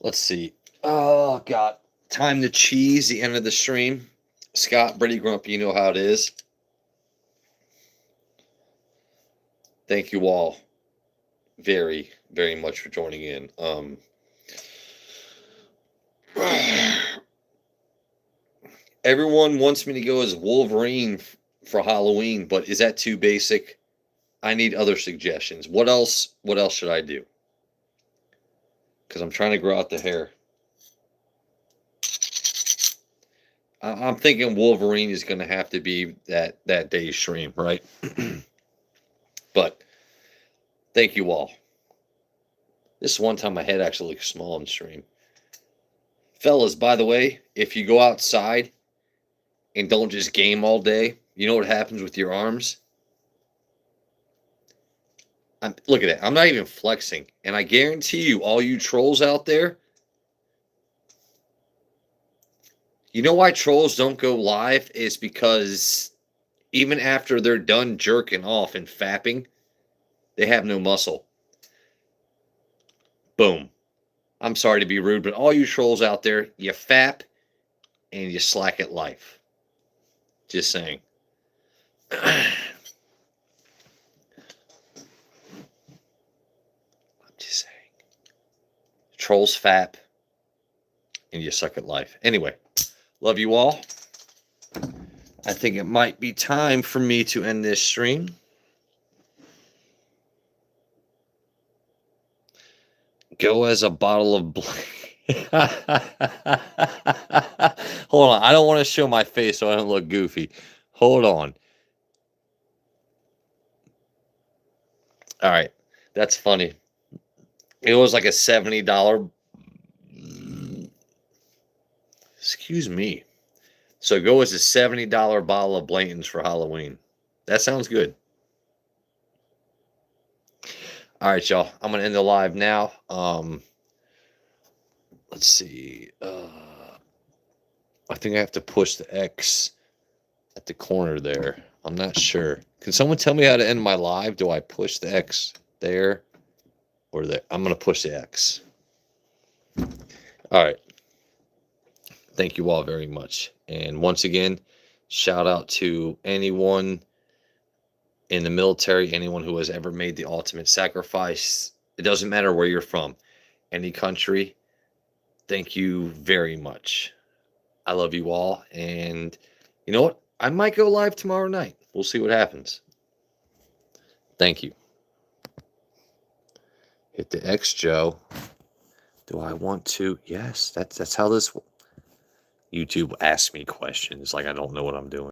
Let's see. Oh God, time to cheese the end of the stream. Scott, Brady Grumpy, you know how it is. Thank you all very, very much for joining in. Everyone wants me to go as Wolverine for Halloween, but is that too basic? I need other suggestions. What else should I do? Because I'm trying to grow out the hair. I'm thinking Wolverine is going to have to be that day's stream, right? But thank you all. This is one time my head actually looks small in stream. Fellas, by the way, if you go outside and don't just game all day, you know what happens with your arms? Look at that. I'm not even flexing. And I guarantee you, all you trolls out there, you know why trolls don't go live? Is because even after they're done jerking off and fapping, they have no muscle. Boom. I'm sorry to be rude, but all you trolls out there, you fap and you slack at life. Just saying. I'm just saying. Trolls fap and you suck at life. Anyway, love you all. I think it might be time for me to end this stream. Go as a bottle of Hold on. I don't want to show my face so I don't look goofy. Hold on. All right. That's funny. It was like a $70. Excuse me. So go as a $70 bottle of Blanton's for Halloween. That sounds good. All right, y'all. I'm gonna end the live now. Let's see. I think I have to push the X at the corner there. I'm not sure. Can someone tell me how to end my live? Do I push the X there or there? I'm gonna push the X. All right. Thank you all very much. And once again, shout out to anyone in the military, anyone who has ever made the ultimate sacrifice. It doesn't matter where you're from, any country. Thank you very much. I love you all. And you know what? I might go live tomorrow night. We'll see what happens. Thank you. Hit the X, Joe. Do I want to? Yes, that's how this YouTube asks me questions like I don't know what I'm doing.